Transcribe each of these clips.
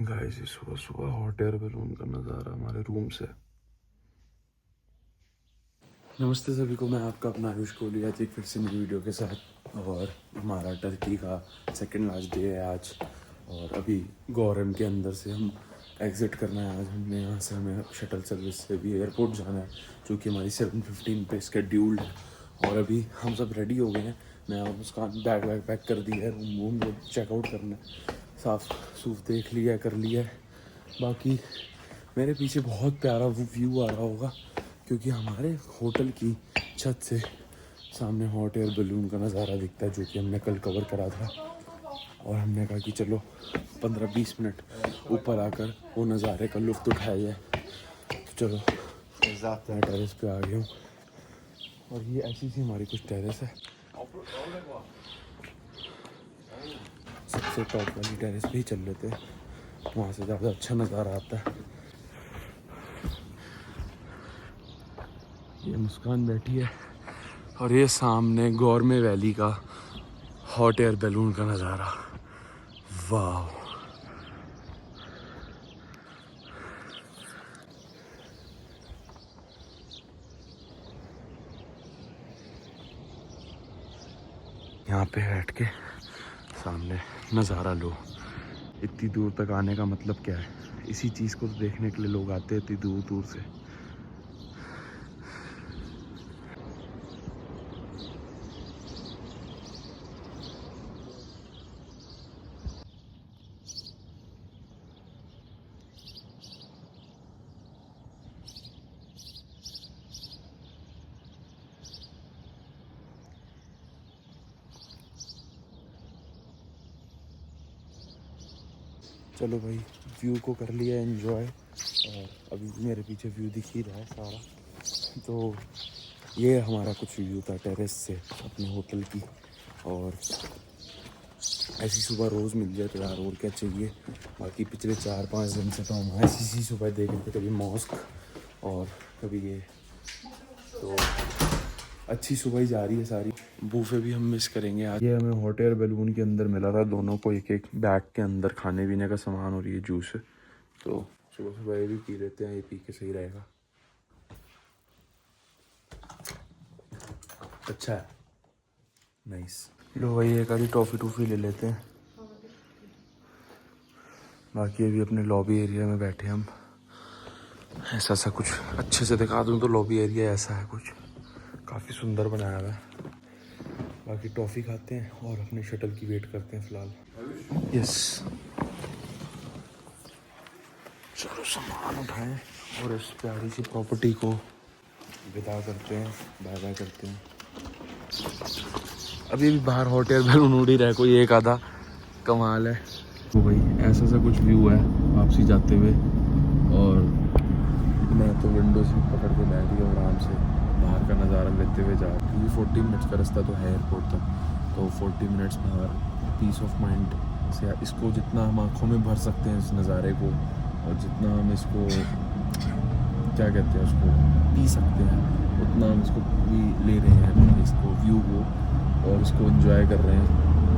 Guys ये सुबह सुबह हॉट एयर बैलून का नज़ारा हमारे रूम से। नमस्ते सभी को, मैं आपका अपना आयुष कोहली आज एक फिर से नई वीडियो के साथ। और हमारा टर्की का सेकंड लास्ट डे है आज। और अभी गौरम के अंदर से हम एग्ज़िट करना है। आज हमने यहाँ से हमें शटल सर्विस से भी एयरपोर्ट जाना है, जो कि हमारी 7:15 पे स्केड्यूल्ड है। और अभी हम सब रेडी हो गए हैं। मैं और उसका बैग वैग पैक कर दिया है, रूम वूम चेकआउट करना है, साफ सूफ देख लिया है, कर लिया है। बाकी मेरे पीछे बहुत प्यारा व्यू आ रहा होगा, क्योंकि हमारे होटल की छत से सामने हॉट एयर बैलून का नज़ारा दिखता है, जो कि हमने कल कवर करा था। और हमने कहा कि चलो 15-20 मिनट ऊपर आकर वो नज़ारे का लुत्फ़ उठाया जाए। तो चलो मैं टेरेस पे आ गया हूँ। और ये ऐसी सी हमारी कुछ टेरेस है। सबसे टॉप वाली टेरेस पे ही चल लेते हैं, वहाँ से ज़्यादा अच्छा नज़ारा आता है। ये मुस्कान बैठी है और ये सामने गौरमे वैली का हॉट एयर बैलून का नज़ारा। वाह, यहाँ पे बैठ के सामने नज़ारा लो। इतनी दूर तक आने का मतलब क्या है? इसी चीज़ को तो देखने के लिए लोग आते हैं इतनी दूर दूर से। चलो भाई, व्यू को कर लिया एंजॉय। और अभी मेरे पीछे व्यू दिख ही रहा है सारा। तो ये हमारा कुछ व्यू था टेरेस से अपने होटल की। और ऐसी सुबह रोज़ मिल जाए तो यार और क्या चाहिए। बाकी पिछले 4-5 दिन से तो हम ऐसी सी सुबह देख रहे थे, कभी मॉस्क और कभी ये। तो अच्छी सुबह ही जा रही है सारी। बूफे भी हम मिस करेंगे आज। ये हमें हॉट एयर बैलून के अंदर मिला था, दोनों को एक एक बैग के अंदर खाने पीने का सामान और ये जूस। तो सुबह सुबह ये भी पी लेते हैं, ये पी के सही रहेगा। अच्छा है, नाइस। लो भाई, एक आधी टॉफ़ी टूफ़ी ले लेते हैं। बाकी अभी अपने लॉबी एरिया में बैठे हम। ऐसा सा कुछ अच्छे से दिखा दूँ तो लॉबी एरिया ऐसा है कुछ, काफ़ी सुंदर बनाया हुआ है। बाकी टॉफ़ी खाते हैं और अपने शटल की वेट करते हैं फ़िलहाल। यस, चलो सामान उठाएं और इस प्यारी सी प्रॉपर्टी को विदा करते हैं, बाय बाय करते हैं। अभी भी बाहर हॉट एयर बैलून उड़ ही रहा है, कोई एक आधा, कमाल है। तो भाई ऐसा सा कुछ व्यू है वापसी जाते हुए। और मैं तो विंडो सीट पकड़ के बैठ गया आराम से बाहर का नज़ारा लेते हुए जा रहा हूँ। 40 मिनट्स का रास्ता तो है एयरपोर्ट तक, तो 40 मिनट्स बाहर पीस ऑफ माइंड से इसको जितना हम आँखों में भर सकते हैं इस नज़ारे को, और जितना हम इसको क्या कहते हैं उसको पी सकते हैं, उतना हम इसको भी ले रहे हैं इसको व्यू को, और इसको एंजॉय कर रहे हैं।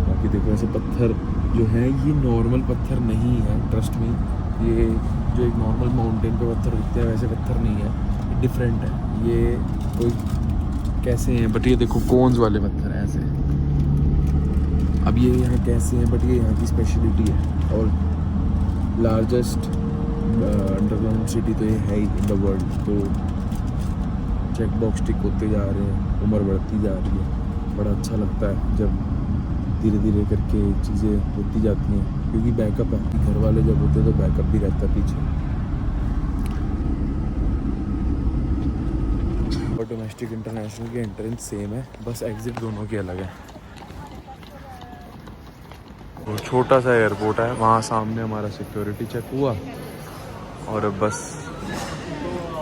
बाकी देखो ऐसे पत्थर जो है ये नॉर्मल पत्थर नहीं है, ट्रस्ट में। ये जो एक नॉर्मल माउंटेन पे पत्थर दिखते हैं वैसे पत्थर नहीं है, ये डिफरेंट है। ये कोई कैसे हैं, बट ये देखो कोन्स वाले पत्थर हैं ऐसे। अब ये यहाँ कैसे हैं, बट ये यहाँ की स्पेशलिटी है। और लार्जेस्ट अंडरग्राउंड सिटी तो ये है ही इन द वर्ल्ड। तो चेक बॉक्स टिक होते जा रहे हैं, उम्र बढ़ती जा रही है। बड़ा अच्छा लगता है जब धीरे धीरे करके चीज़ें होती जाती हैं, क्योंकि बैकअप है। घर वाले जब होते हैं तो बैकअप भी रहता है पीछे। और डोमेस्टिक इंटरनेशनल की एंट्रेंस सेम है, बस एग्ज़िट दोनों की अलग है। वो छोटा सा एयरपोर्ट है, वहाँ सामने हमारा सिक्योरिटी चेक हुआ और बस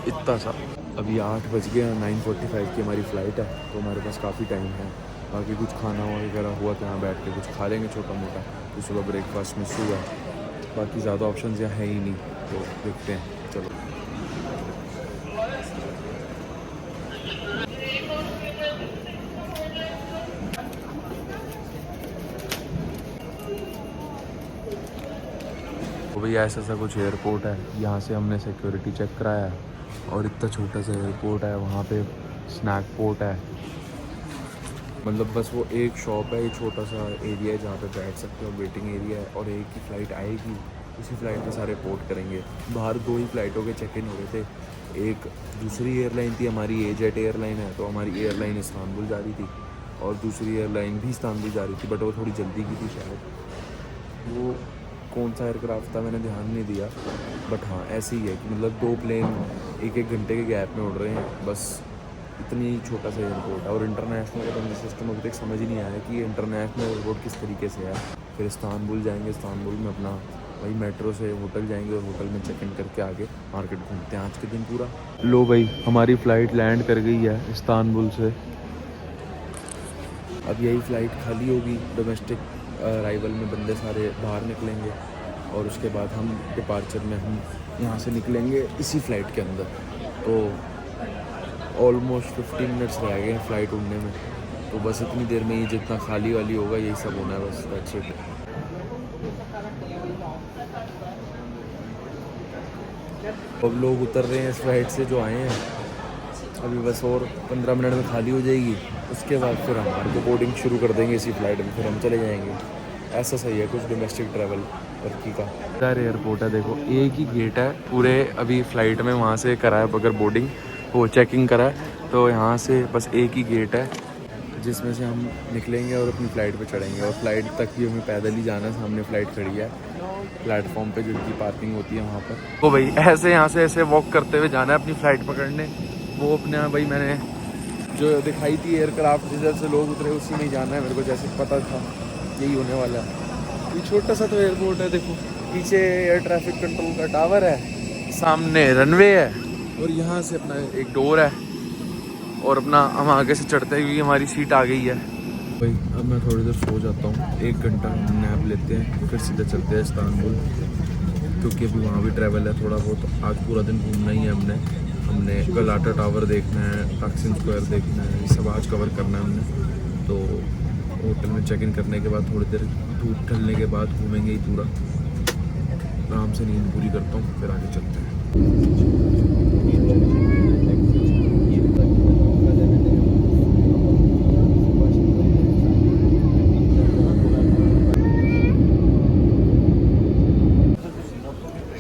इतना सा। अभी 8 बज गए, 9:45 की हमारी फ़्लाइट है, तो हमारे पास काफ़ी टाइम है। बाकी कुछ खाना वगैरह हुआ तो यहाँ बैठ के कुछ खा लेंगे छोटा मोटा, तो सुबह ब्रेकफास्ट मिस हुआ। बाकी ज़्यादा ऑप्शंस यहाँ है ही नहीं, तो देखते हैं। चलो भाई ऐसा सा कुछ एयरपोर्ट है। यहाँ से हमने सिक्योरिटी चेक कराया है और इतना छोटा सा एयरपोर्ट है। वहाँ पे स्नैक पोर्ट है, मतलब बस वो एक शॉप है, ये छोटा सा एरिया है जहाँ पे बैठ सकते हो, वेटिंग एरिया है। और एक ही फ़्लाइट आएगी, उसी फ्लाइट में सारे पोर्ट करेंगे। बाहर 2 ही फ़्लाइटों के चेक इन हो रहे थे। एक दूसरी एयरलाइन थी हमारी, एजेट एयरलाइन है, तो हमारी एयरलाइन इस्तांबुल जा रही थी और दूसरी एयरलाइन भी इस्तांबुल जा रही थी, बट वो थोड़ी जल्दी की थी शायद। वो कौन सा एयरक्राफ्ट था मैंने ध्यान नहीं दिया, बट हाँ ऐसे ही है कि मतलब 2 प्लेन 1-1 घंटे के गैप में उड़ रहे हैं, बस इतनी छोटा सा एयरपोर्ट है। और इंटरनेशनल का तो सिस्टम अभी तक समझ ही नहीं आया कि इंटरनेशनल एयरपोर्ट किस तरीके से है। फिर इस्तांबुल जाएंगे, इस्तांबुल में अपना वही मेट्रो से होटल जाएंगे और होटल में चेक इन करके आगे मार्केट घूमते हैं आज के दिन पूरा। लो भाई, हमारी फ़्लाइट लैंड कर गई है इस्तांबुल से। अब यही फ़्लाइट खाली होगी, डोमेस्टिक अराइवल में बंदे सारे बाहर निकलेंगे और उसके बाद हम डिपार्चर में हम यहाँ से निकलेंगे इसी फ़्लाइट के अंदर। तो ऑलमोस्ट 15 मिनट्स रह गए हैं फ़्लाइट उड़ने में, तो बस इतनी देर में ही जितना खाली वाली होगा यही सब होना है, बस दैट्स इट। अब लोग उतर रहे हैं इस फ्लाइट से जो आए हैं, अभी बस और 15 मिनट में खाली हो जाएगी। उसके बाद फिर हमारे को बोर्डिंग शुरू कर देंगे इसी फ्लाइट में, फिर हम चले जाएंगे। ऐसा सही है कुछ डोमेस्टिक ट्रैवल टर्की का। यार एयरपोर्ट है देखो, एक ही गेट है पूरे अभी फ़्लाइट में, वहाँ से करा है अगर बोर्डिंग वो चेकिंग करा है, तो यहाँ से बस एक ही गेट है जिसमें से हम निकलेंगे और अपनी फ़्लाइट पे चढ़ेंगे। और फ्लाइट तक भी हमें पैदल ही जाना है, सामने फ़्लाइट खड़ी है प्लेटफॉर्म पे जिनकी पार्किंग होती है वहाँ पर। तो भाई ऐसे यहाँ से ऐसे वॉक करते हुए जाना है अपनी फ़्लाइट पकड़ने। वो अपने भाई मैंने जो दिखाई थी एयरक्राफ्ट जिधर से लोग उतरे उसी में ही जाना है, मेरे को जैसे पता था यही होने वाला है। ये छोटा सा तो एयरपोर्ट है देखो, पीछे एयर ट्रैफिक कंट्रोल का टावर है, सामने रनवे है और यहाँ से अपना एक डोर है और अपना हम आगे से चढ़ते हुए हमारी सीट आ गई है। भाई अब मैं थोड़ी देर सो जाता हूँ, 1 घंटा नैप लेते हैं, फिर सीधा चलते हैं इस्तांबुल, क्योंकि अभी वहाँ भी ट्रैवल है थोड़ा बहुत। आज पूरा दिन घूमना ही है हमने गलाटा टावर देखना है, तक्सिम स्क्वायर देखना है, ये सब आज कवर करना है हमने। तो होटल में चेक इन करने के बाद थोड़ी देर धूप ढलने के बाद घूमेंगे ही पूरा। आराम से नींद पूरी करता हूँ, फिर आगे चलते हैं।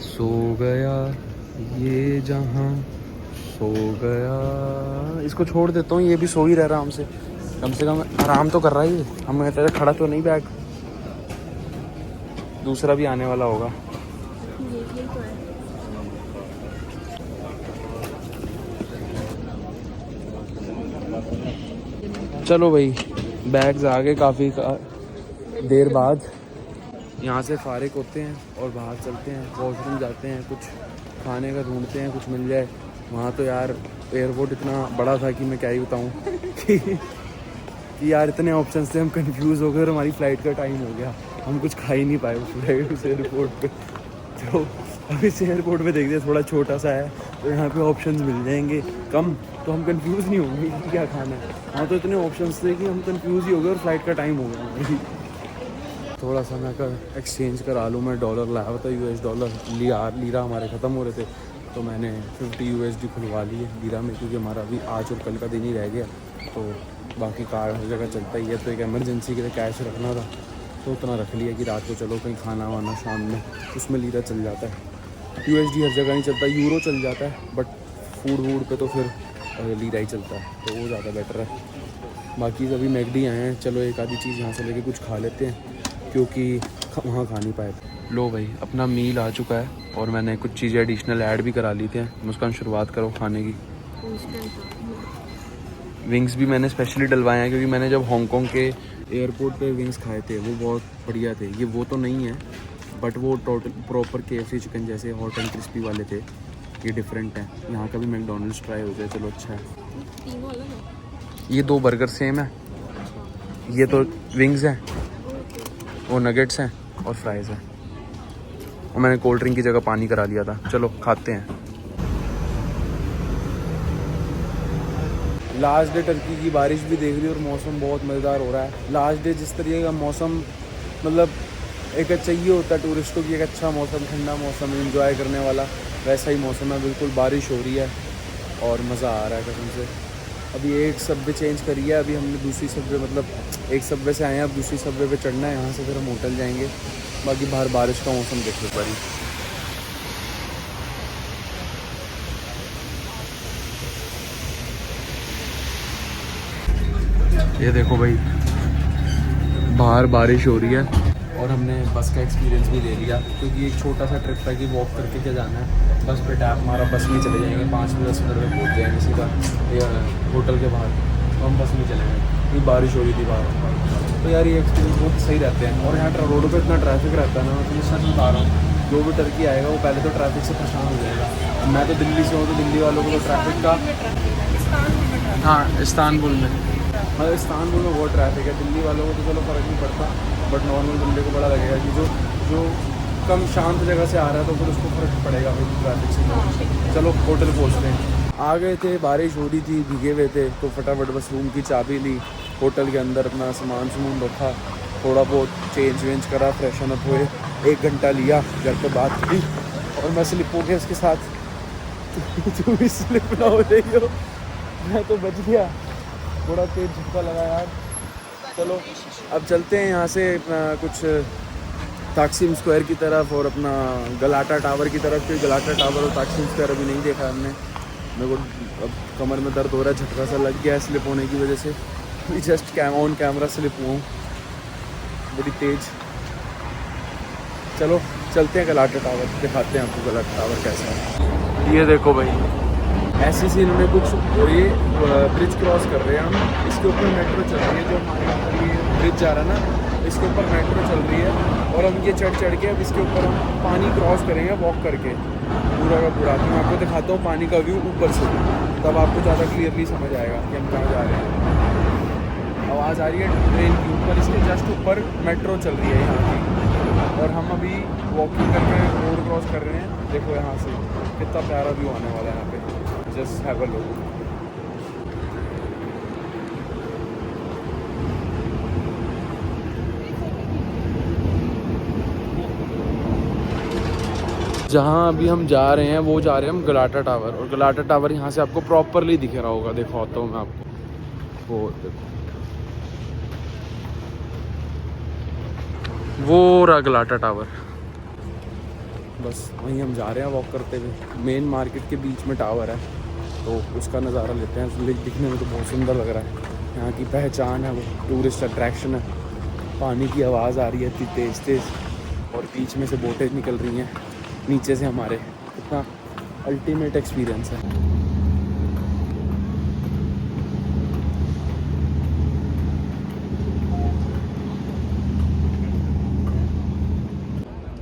सो गया ये जहां, सो गया। इसको छोड़ देता हूँ, ये भी सो ही रह आराम से कम आराम तो कर रहा है ये। हम कहते हैं खड़ा तो नहीं बैग, दूसरा भी आने वाला होगा। चलो भाई, बैग्स आ गए काफ़ी देर बाद। यहाँ से फारिग होते हैं और बाहर चलते हैं, वॉशरूम जाते हैं, कुछ खाने का ढूंढते हैं, कुछ मिल जाए। वहाँ तो यार एयरपोर्ट इतना बड़ा था कि मैं क्या ही बताऊँ कि यार इतने ऑप्शंस थे, हम कंफ्यूज हो गए और हमारी फ़्लाइट का टाइम हो गया, हम कुछ खा ही नहीं पाए उस एयरपोर्ट पे। तो अब इस एयरपोर्ट पे देखते हैं, थोड़ा छोटा सा है तो यहाँ पे ऑप्शंस मिल जाएंगे कम, तो हम कंफ्यूज नहीं होंगे कि क्या खाना है। हाँ तो इतने ऑप्शंस थे कि हम कंफ्यूज ही हो गए और फ्लाइट का टाइम हो गया। थोड़ा सा मैं एक्सचेंज करा लूँ, मैं डॉलर लाया था, US डॉलर लीरा हमारे ख़त्म हो रहे थे, तो मैंने 50 USD खुलवा लिए लीरा में, क्योंकि हमारा अभी आज और कल का दिन ही रह गया। तो बाकी कार्ड हर जगह चलता ही है, तो एक एमरजेंसी के लिए कैश रखना था तो उतना रख लिया कि रात को चलो कहीं खाना वाना शाम में, उसमें लीरा चल जाता है। USD हर जगह नहीं चलता, यूरो चल जाता है, बट फूड वूड पे तो फिर लीरा ही चलता है, तो वो ज़्यादा बेटर है। बाकी अभी मैकडी आए हैं, चलो एक आधी चीज़ यहाँ से लेके कुछ खा लेते हैं, क्योंकि वहाँ खा नहीं पाए थे। लो भाई, अपना मील आ चुका है और मैंने कुछ चीज़ें एडिशनल ऐड भी करा ली थी। मुस्कान शुरुआत करो खाने की। विंग्स भी मैंने स्पेशली डलवाए हैं, क्योंकि मैंने जब हांगकांग के एयरपोर्ट पे विंग्स खाए थे वो बहुत बढ़िया थे। ये वो तो नहीं है, बट वो टोटल प्रॉपर KFC चिकन जैसे हॉट एंड क्रिस्पी वाले थे, ये डिफरेंट है। यहाँ का भी मैकडोनल्ड्स ट्राई हो जाए, चलो अच्छा है। ये 2 बर्गर सेम है, ये तो विंग्स हैं, वो नगेट्स हैं और फ्राइज़ हैं, और मैंने कोल्ड ड्रिंक की जगह पानी करा लिया था। चलो खाते हैं। लास्ट डे टर्की की बारिश भी देख रही और मौसम बहुत मज़ेदार हो रहा है। लास्ट डे जिस तरीके का मौसम, मतलब एक चाहिए होता है टूरिस्टों की एक अच्छा मौसम, ठंडा मौसम, एंजॉय करने वाला, वैसा ही मौसम है। बिल्कुल बारिश हो रही है और मज़ा आ रहा है कसम से। अभी एक सबवे चेंज करी है, अभी हमने दूसरी सबवे, मतलब एक सबवे से आए हैं, अब दूसरी सबवे पे चढ़ना है, यहाँ से फिर हम होटल जाएंगे। बाकी बाहर बारिश का मौसम देखने पर ये देखो भाई, बाहर बारिश हो रही है और हमने बस का एक्सपीरियंस भी ले लिया, क्योंकि एक छोटा सा ट्रिप था कि वॉक करके क्या जाना है। बस पे टैप हमारा, बस में चले जाएंगे, 5 से 10 मिनट में पहुँच जाएंगे सीधा होटल के बाहर। तो हम बस में चले गए क्योंकि बारिश हो रही थी बाहर। तो यार ये एक्सपीरियंस बहुत सही रहते हैं। और यहाँ रोडों पर इतना ट्रैफिक रहता है ना, मैं तुम्हें सच बता रहा हूँ, जो भी टर्की आएगा वो पहले तो ट्रैफिक से परेशान हो जाएगा। मैं तो दिल्ली से हूँ, तो दिल्ली वालों को तो ट्रैफिक का, हाँ इस्तानबुल में, मतलब इस्तानबुल में बहुत ट्रैफिक है। दिल्ली वालों को तो चलो फ़र्क नहीं पड़ता, बट नॉर्मल बंदे को बड़ा लगेगा कि जो कम शांत जगह से आ रहा है तो फिर उसको फ़र्क पड़ेगा फिर ट्रैफिक से। चलो होटल पहुँच रहे हैं, आ गए थे, बारिश हो रही थी, भीगे हुए थे, तो फटाफट बस रूम की चाबी ली, होटल के अंदर अपना सामान रखा, थोड़ा बहुत चेंज वेंज करा, फ्रेशन अप हुए, 1 घंटा लिया, घर पे बात की और मैं स्लिप हो गया उसके साथ। तुम भी स्लिप ना हो रही हो, मैं तो बच गया, थोड़ा तेज झटका लगा यार। चलो अब चलते हैं यहाँ से कुछ ताकसीम स्क्वायर की तरफ और अपना गलाटा टावर की तरफ, क्योंकि गलाटा टावर और ताकसीम स्क्वायर अभी नहीं देखा हमने। मेरे को अब कमर में दर्द हो रहा है, झटका सा लग गया है स्लिप होने की वजह से। जस्ट ऑन कैमरा स्लिप हुआ हूँ बड़ी तेज। चलो चलते हैं गलाटा टावर, दिखाते हैं आपको गलाटा टावर कैसा है। ये देखो भाई, ऐसे सीन में कुछ, ये ब्रिज क्रॉस कर रहे हैं हम, इसके ऊपर मेट्रो चल रही है, जो हमारे यहाँ पर ये ब्रिज जा रहा है ना, इसके ऊपर मेट्रो चल रही है और हम ये चढ़ के अब इसके ऊपर हम पानी क्रॉस करेंगे वॉक करके पूरा का पूरा। मैं आपको दिखाता हूँ पानी का व्यू ऊपर से, तब आपको ज़्यादा क्लियरली समझ आएगा कि हम कहाँ जा रहे हैं। आवाज़ आ रही है ट्रेन की, ऊपर इसके जस्ट ऊपर मेट्रो चल रही है यहाँ की, और हम अभी वॉकिंग करके रोड क्रॉस कर रहे हैं। देखो यहाँ से कितना प्यारा व्यू आने वाला है यहाँ पे, जस्ट हैव अ लुक। जहाँ अभी हम जा रहे हैं वो जा रहे हैं हम गलाटा टावर, और गलाटा टावर यहाँ से आपको प्रॉपरली दिख रहा होगा। देखो आता हूँ मैं आपको, वो देखो वो रहा गलाटा टावर। बस वहीं हम जा रहे हैं वॉक करते हुए, मेन मार्केट के बीच में टावर है, तो उसका नज़ारा लेते हैं। दिखने में तो बहुत सुंदर लग रहा है, यहाँ की पहचान है, वो टूरिस्ट अट्रैक्शन है। पानी की आवाज़ आ रही है इतनी तेज़ तेज़, और बीच में से बोटें निकल रही हैं नीचे से हमारे, कितना अल्टीमेट एक्सपीरियंस है।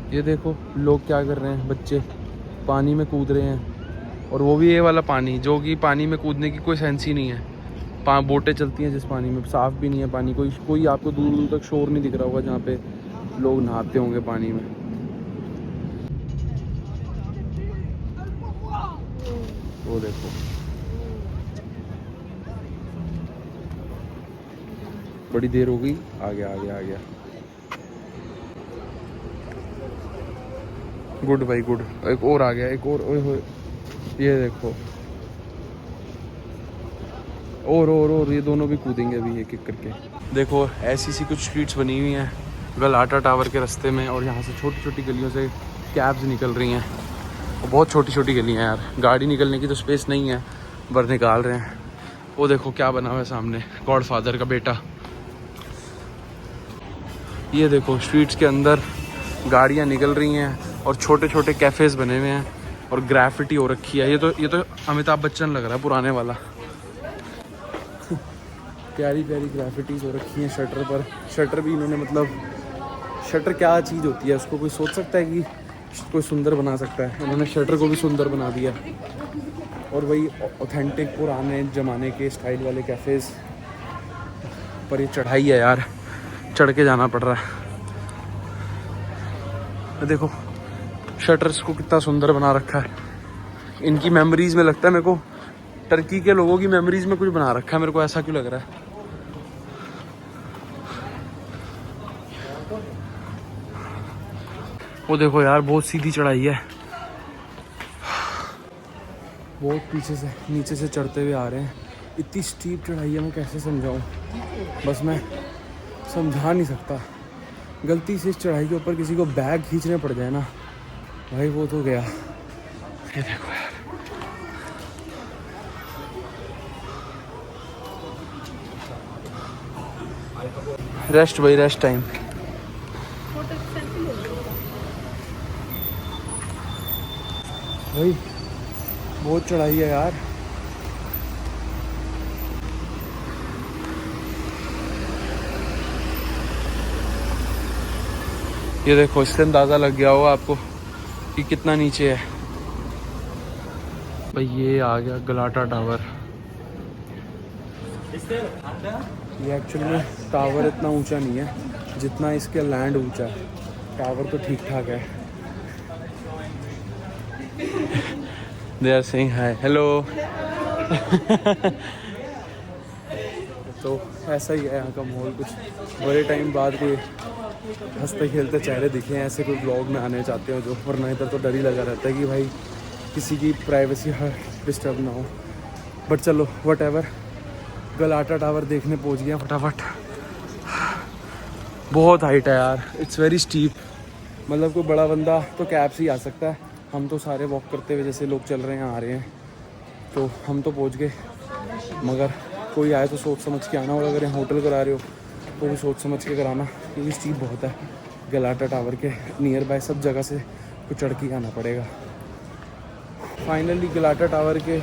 ये देखो लोग क्या कर रहे हैं, बच्चे पानी में कूद रहे हैं, और वो भी ये वाला पानी जो कि पानी में कूदने की कोई सेंस ही नहीं है। बोटें चलती हैं जिस पानी में, साफ़ भी नहीं है पानी, कोई आपको दूर दूर तक शोर नहीं दिख रहा होगा जहाँ पे लोग नहाते होंगे पानी में। वो देखो बड़ी देर हो गई, आ गया। गुड भाई गुड, एक और आ गया, एक और, ओए होए ये देखो, और ये दोनों भी कूदेंगे अभी एक एक करके। देखो ऐसी सी कुछ स्ट्रीट्स बनी हुई हैं गलाटा टावर के रास्ते में, और यहाँ से छोटी छोटी गलियों से कैब्स निकल रही हैं, और बहुत छोटी छोटी गलियाँ यार, गाड़ी निकलने की तो स्पेस नहीं है, पर निकाल रहे हैं। वो देखो क्या बना हुआ है सामने, गॉडफादर का बेटा। ये देखो स्ट्रीट्स के अंदर गाड़ियाँ निकल रही हैं, और छोटे छोटे कैफ़ेज़ बने हुए हैं, और ग्राफिटी हो रखी है। ये तो अमिताभ बच्चन लग रहा है पुराने वाला। प्यारी प्यारी ग्राफिटीज़ हो रखी हैं शटर पर। शटर भी इन्होंने, मतलब शटर क्या चीज़ होती है, उसको कोई सोच सकता है कि कोई सुंदर बना सकता है, उन्होंने शटर को भी सुंदर बना दिया। और वही ऑथेंटिक पुराने ज़माने के स्टाइल वाले कैफ़ेज़ पर। ये चढ़ाई है यार, चढ़ के जाना पड़ रहा है। देखो शटर्स को कितना सुंदर बना रखा है, इनकी मेमोरीज में लगता है मेरे को, टर्की के लोगों की मेमोरीज में कुछ बना रखा है, मेरे को ऐसा क्यों लग रहा है। वो देखो यार बहुत सीधी चढ़ाई है, बहुत पीछे से नीचे से चढ़ते हुए आ रहे हैं। इतनी स्टीप चढ़ाई है, मैं कैसे समझाऊं, बस मैं समझा नहीं सकता। गलती से इस चढ़ाई के ऊपर किसी को बैग खींचने पड़ जाए ना भाई, वो तो गया। ये देखो यार, रेस्ट भाई, रेस्ट टाइम। भाई बहुत चढ़ाई है यार। ये देखो, इससे अंदाज़ा लग गया होगा आपको कि कितना नीचे है। भाई ये आ गया गलाटा टावर। ये एक्चुअली में टावर इतना ऊंचा नहीं है जितना इसके लैंड ऊंचा है। टावर तो ठीक ठाक है। They are saying hi, hello. तो ऐसा ही है यहाँ का माहौल। कुछ बड़े टाइम बाद कोई हंसते खेलते चेहरे दिखे हैं, ऐसे कोई ब्लॉग में आने चाहते हो जो, वरना इधर तो डर ही लगा रहता है कि भाई किसी की प्राइवेसी डिस्टर्ब ना हो। बट चलो वट एवर, गलाटा टावर देखने पहुंच गया फटाफट। बहुत हाइट है यार, इट्स वेरी स्टीप। मतलब कोई बड़ा बंदा तो कैब से ही आ सकता है, हम तो सारे वॉक करते हुए जैसे लोग चल रहे हैं आ रहे हैं, तो हम तो पहुंच गए। मगर कोई आए तो सोच समझ के आना, और अगर यहाँ होटल करा रहे हो तो भी सोच समझ के कराना, क्योंकि स्टीप बहुत है। गलाटा टावर के नियर बाय सब जगह से कुछ चढ़ के आना पड़ेगा। फाइनली गलाटा टावर के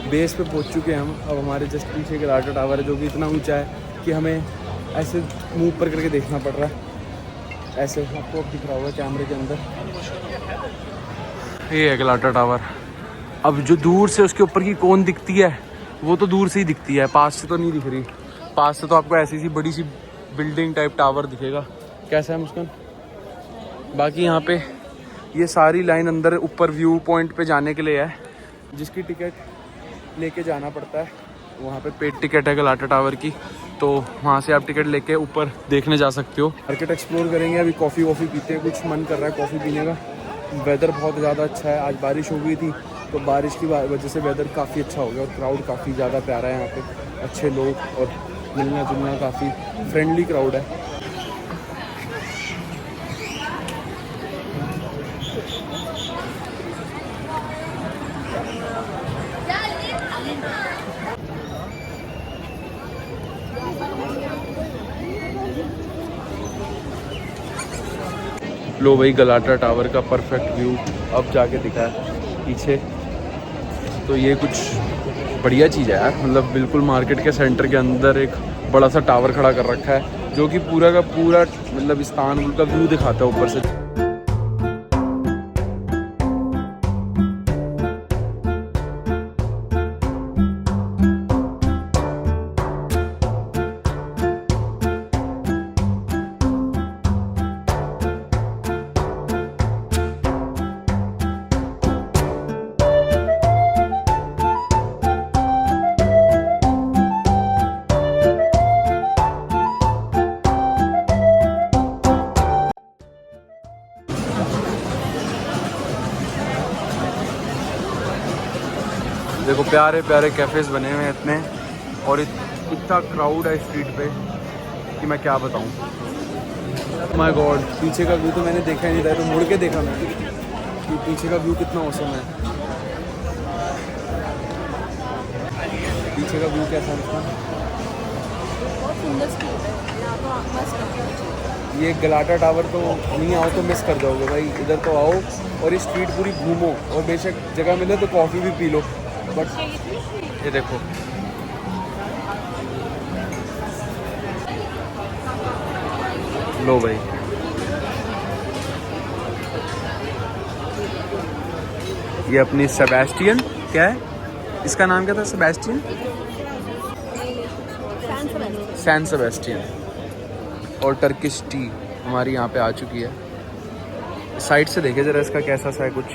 बेस पे पहुंच चुके हैं हम। अब हमारे जस्ट पीछे गलाटा टावर है, जो कि इतना ऊंचा है कि हमें ऐसे मुंह ऊपर करके देखना पड़ रहा है। ऐसे आपको अब दिख रहा होगा कैमरे के अंदर, ये है गलाटा टावर। अब जो दूर से उसके ऊपर की कौन दिखती है वो तो दूर से ही दिखती है, पास से तो नहीं दिख रही। पास से तो आपको ऐसी सी बड़ी सी बिल्डिंग टाइप टावर दिखेगा। कैसा है मुस्कान? बाकी यहाँ पे ये सारी लाइन अंदर ऊपर व्यू पॉइंट पे जाने के लिए है, जिसकी टिकट लेके जाना पड़ता है। वहाँ पे पेड टिकट है गलाटा टावर की, तो वहाँ से आप टिकट लेके ऊपर देखने जा सकते हो। मार्केट एक्सप्लोर करेंगे। अभी कॉफ़ी वॉफ़ी पीते हैं, कुछ मन कर रहा है कॉफ़ी पीने का। वेदर बहुत ज़्यादा अच्छा है, आज बारिश हो गई थी तो बारिश की वजह से वेदर काफ़ी अच्छा हो गया, और क्राउड काफ़ी ज़्यादा प्यारा है यहाँ पे। अच्छे लोग और मिलना जुलना, काफ़ी फ्रेंडली क्राउड है। लो भाई, गलाटा टावर का परफेक्ट व्यू अब जाके दिखा है पीछे। तो ये कुछ बढ़िया चीज़ है यार, मतलब बिल्कुल मार्केट के सेंटर के अंदर एक बड़ा सा टावर खड़ा कर रखा है, जो कि पूरा का पूरा मतलब इस्तांबुल का व्यू दिखाता है ऊपर से। देखो प्यारे प्यारे कैफ़ेज़ बने हुए हैं इतने, और इतना क्राउड है स्ट्रीट पे कि मैं क्या बताऊं। माय गॉड, पीछे का व्यू तो मैंने देखा ही नहीं था, तो मुड़ के देखा मैं कि पीछे का व्यू कितना औसम है। पीछे का व्यू कैसा है? ये गलाटा टावर तो नहीं आओ तो मिस कर जाओगे भाई। इधर तो आओ और ये स्ट्रीट पूरी घूमो, और बेशक जगह मिले तो कॉफ़ी भी पी लो। बट ये देखो, लो भाई, ये अपनी सेबेस्टियन, क्या है इसका नाम, क्या था? Sebastian, San Sebastian. और टर्किश टी हमारी यहाँ पे आ चुकी है। साइड से देखे जरा इसका कैसा सा है कुछ।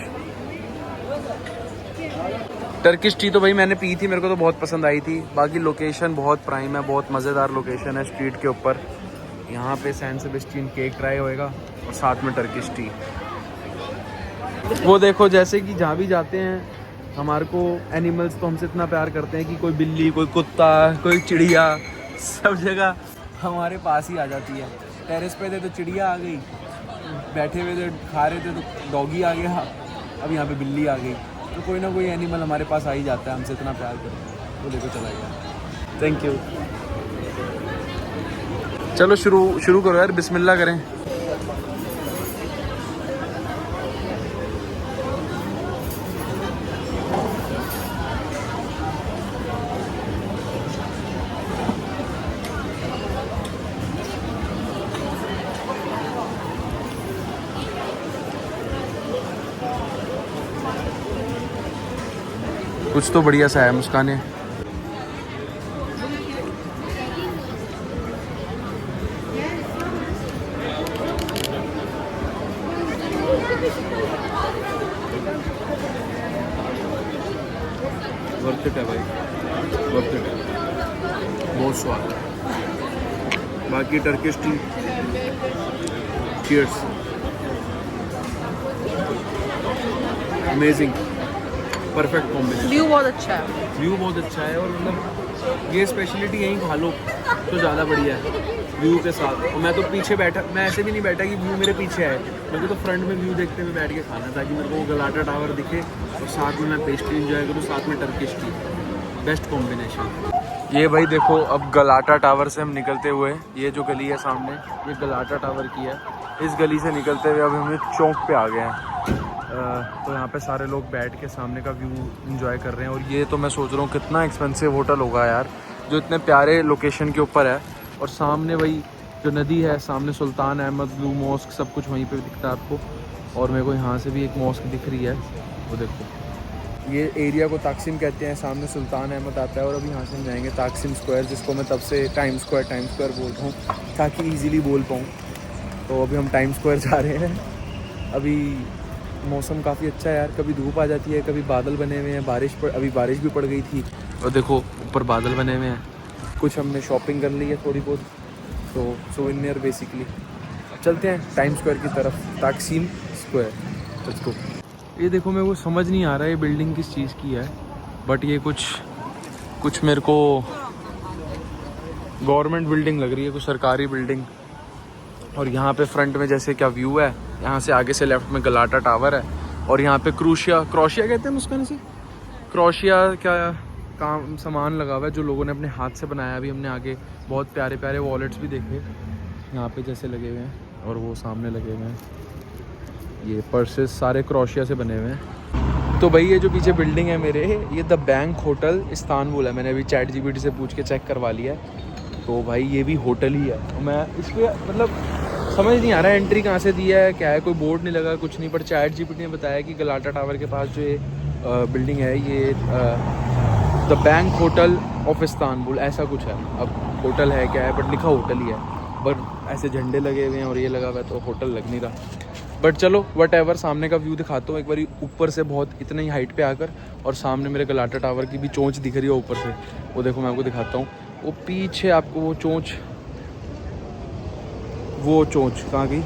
टर्किश टी तो भाई मैंने पी थी, मेरे को तो बहुत पसंद आई थी। बाकी लोकेशन बहुत प्राइम है, बहुत मज़ेदार लोकेशन है स्ट्रीट के ऊपर। यहाँ पे सैन सेबेस्टियन केक ट्राई होएगा और साथ में टर्किश टी। वो देखो जैसे कि जहाँ भी जाते हैं हमारे को एनिमल्स तो हमसे इतना प्यार करते हैं कि कोई बिल्ली, कोई कुत्ता, कोई चिड़िया, सब जगह हमारे पास ही आ जाती है। टेरेस पे थे तो चिड़िया आ गई, बैठे हुए थे खा रहे थे तो डॉगी आ गया, अब यहाँ पे बिल्ली आ गई। तो कोई ना कोई एनिमल हमारे पास आ ही जाता है, हमसे इतना प्यार करते हैं, वो देखो चला गया। Thank you. चलो शुरू करो यार, बिस्मिल्लाह करें। कुछ तो बढ़िया सा है मुस्काने। वर्थ इट है भाई, वर्थ इट है, बहुत स्वाद है। बाकी Turkish T, cheers, amazing, perfect combination. View बहुत अच्छा है, व्यू बहुत अच्छा है, और मतलब ये स्पेशलिटी यहीं खा लो तो ज़्यादा बढ़िया है व्यू के साथ। और मैं तो पीछे बैठा, मैं ऐसे भी नहीं बैठा कि व्यू मेरे पीछे है, मेरे को तो फ्रंट में व्यू देखते हुए बैठ के खाना, ताकि मेरे को वो गलाटा टावर दिखे और साथ में मैं पेस्ट्री एंजॉय करूँ, साथ में टर्किश टी, बेस्ट कॉम्बिनेशन। ये भाई देखो, अब गलाटा टावर से हम निकलते हुए, ये जो गली है सामने, ये गलाटा टावर की है। इस गली से निकलते हुए अब हम चौक पे आ गए हैं। तो यहाँ पे सारे लोग बैठ के सामने का व्यू एंजॉय कर रहे हैं। और ये तो मैं सोच रहा हूँ कितना एक्सपेंसिव होटल होगा यार, जो इतने प्यारे लोकेशन के ऊपर है। और सामने वही जो नदी है, सामने सुल्तान अहमद ब्लू मॉस्क, सब कुछ वहीं पे दिखता है आपको। और मेरे को यहाँ से भी एक मॉस्क दिख रही है, वो देखो। ये एरिया को ताकसीम कहते हैं, सामने सुल्तान अहमद आता है। और अभी यहाँ से हम जाएंगे ताकसीम स्क्वायर, जिसको मैं तब से टाइम स्क्वायर बोलता हूँ ताकि ईज़िली बोल पाऊँ। तो अभी हम टाइम स्क्वायर जा रहे हैं। अभी मौसम काफ़ी अच्छा है यार, कभी धूप आ जाती है, कभी बादल बने हुए हैं, अभी बारिश भी पड़ गई थी। और देखो ऊपर बादल बने हुए हैं। कुछ हमने शॉपिंग कर ली है थोड़ी बहुत, तो सोवेनियर बेसिकली। चलते हैं टाइम स्क्वायर की तरफ, ताकसीम स्क्वायर, लेट्स गो। ये देखो, मेरे को समझ नहीं आ रहा है ये बिल्डिंग किस चीज़ की है, बट ये कुछ मेरे को गवर्नमेंट बिल्डिंग लग रही है, कुछ सरकारी बिल्डिंग। और यहाँ पे फ्रंट में जैसे क्या व्यू है, यहाँ से आगे से लेफ्ट में गलाटा टावर है। और यहाँ पे क्रोशिया कहते हैं उसका, से क्रोशिया क्या काम सामान लगा हुआ है जो लोगों ने अपने हाथ से बनाया। अभी हमने आगे बहुत प्यारे प्यारे वॉलेट्स भी देखे यहाँ पे जैसे लगे हुए हैं, और वो सामने लगे हुए हैं ये पर्सेस, सारे क्रोशिया से बने हुए हैं। तो भाई ये जो पीछे बिल्डिंग है मेरे, ये द बैंक होटल इस्तांबुल है। मैंने अभी ChatGPT से पूछ के चेक करवा लिया है। तो भाई ये भी होटल ही है। तो मैं इस पर मतलब समझ नहीं आ रहा है एंट्री कहाँ से दिया है, क्या है, कोई बोर्ड नहीं लगा, कुछ नहीं। पर ChatGPT ने बताया कि गलाटा टावर के पास जो ये बिल्डिंग है, ये the bank hotel of Istanbul ऐसा कुछ है। अब होटल है क्या है, बट लिखा होटल ही है, बट ऐसे झंडे लगे हुए हैं और ये लगा हुआ है, तो होटल लग नहीं रहा। बट चलो वट एवर, सामने का व्यू दिखाता हूँ एक बार ऊपर से, बहुत इतनी ही हाइट पे आकर। और सामने मेरे गलाटा टावर की भी चोंच दिख रही है ऊपर से, वो देखो मैं आपको दिखाता हूँ। वो पीछे आपको वो चोंच कहाँ गई,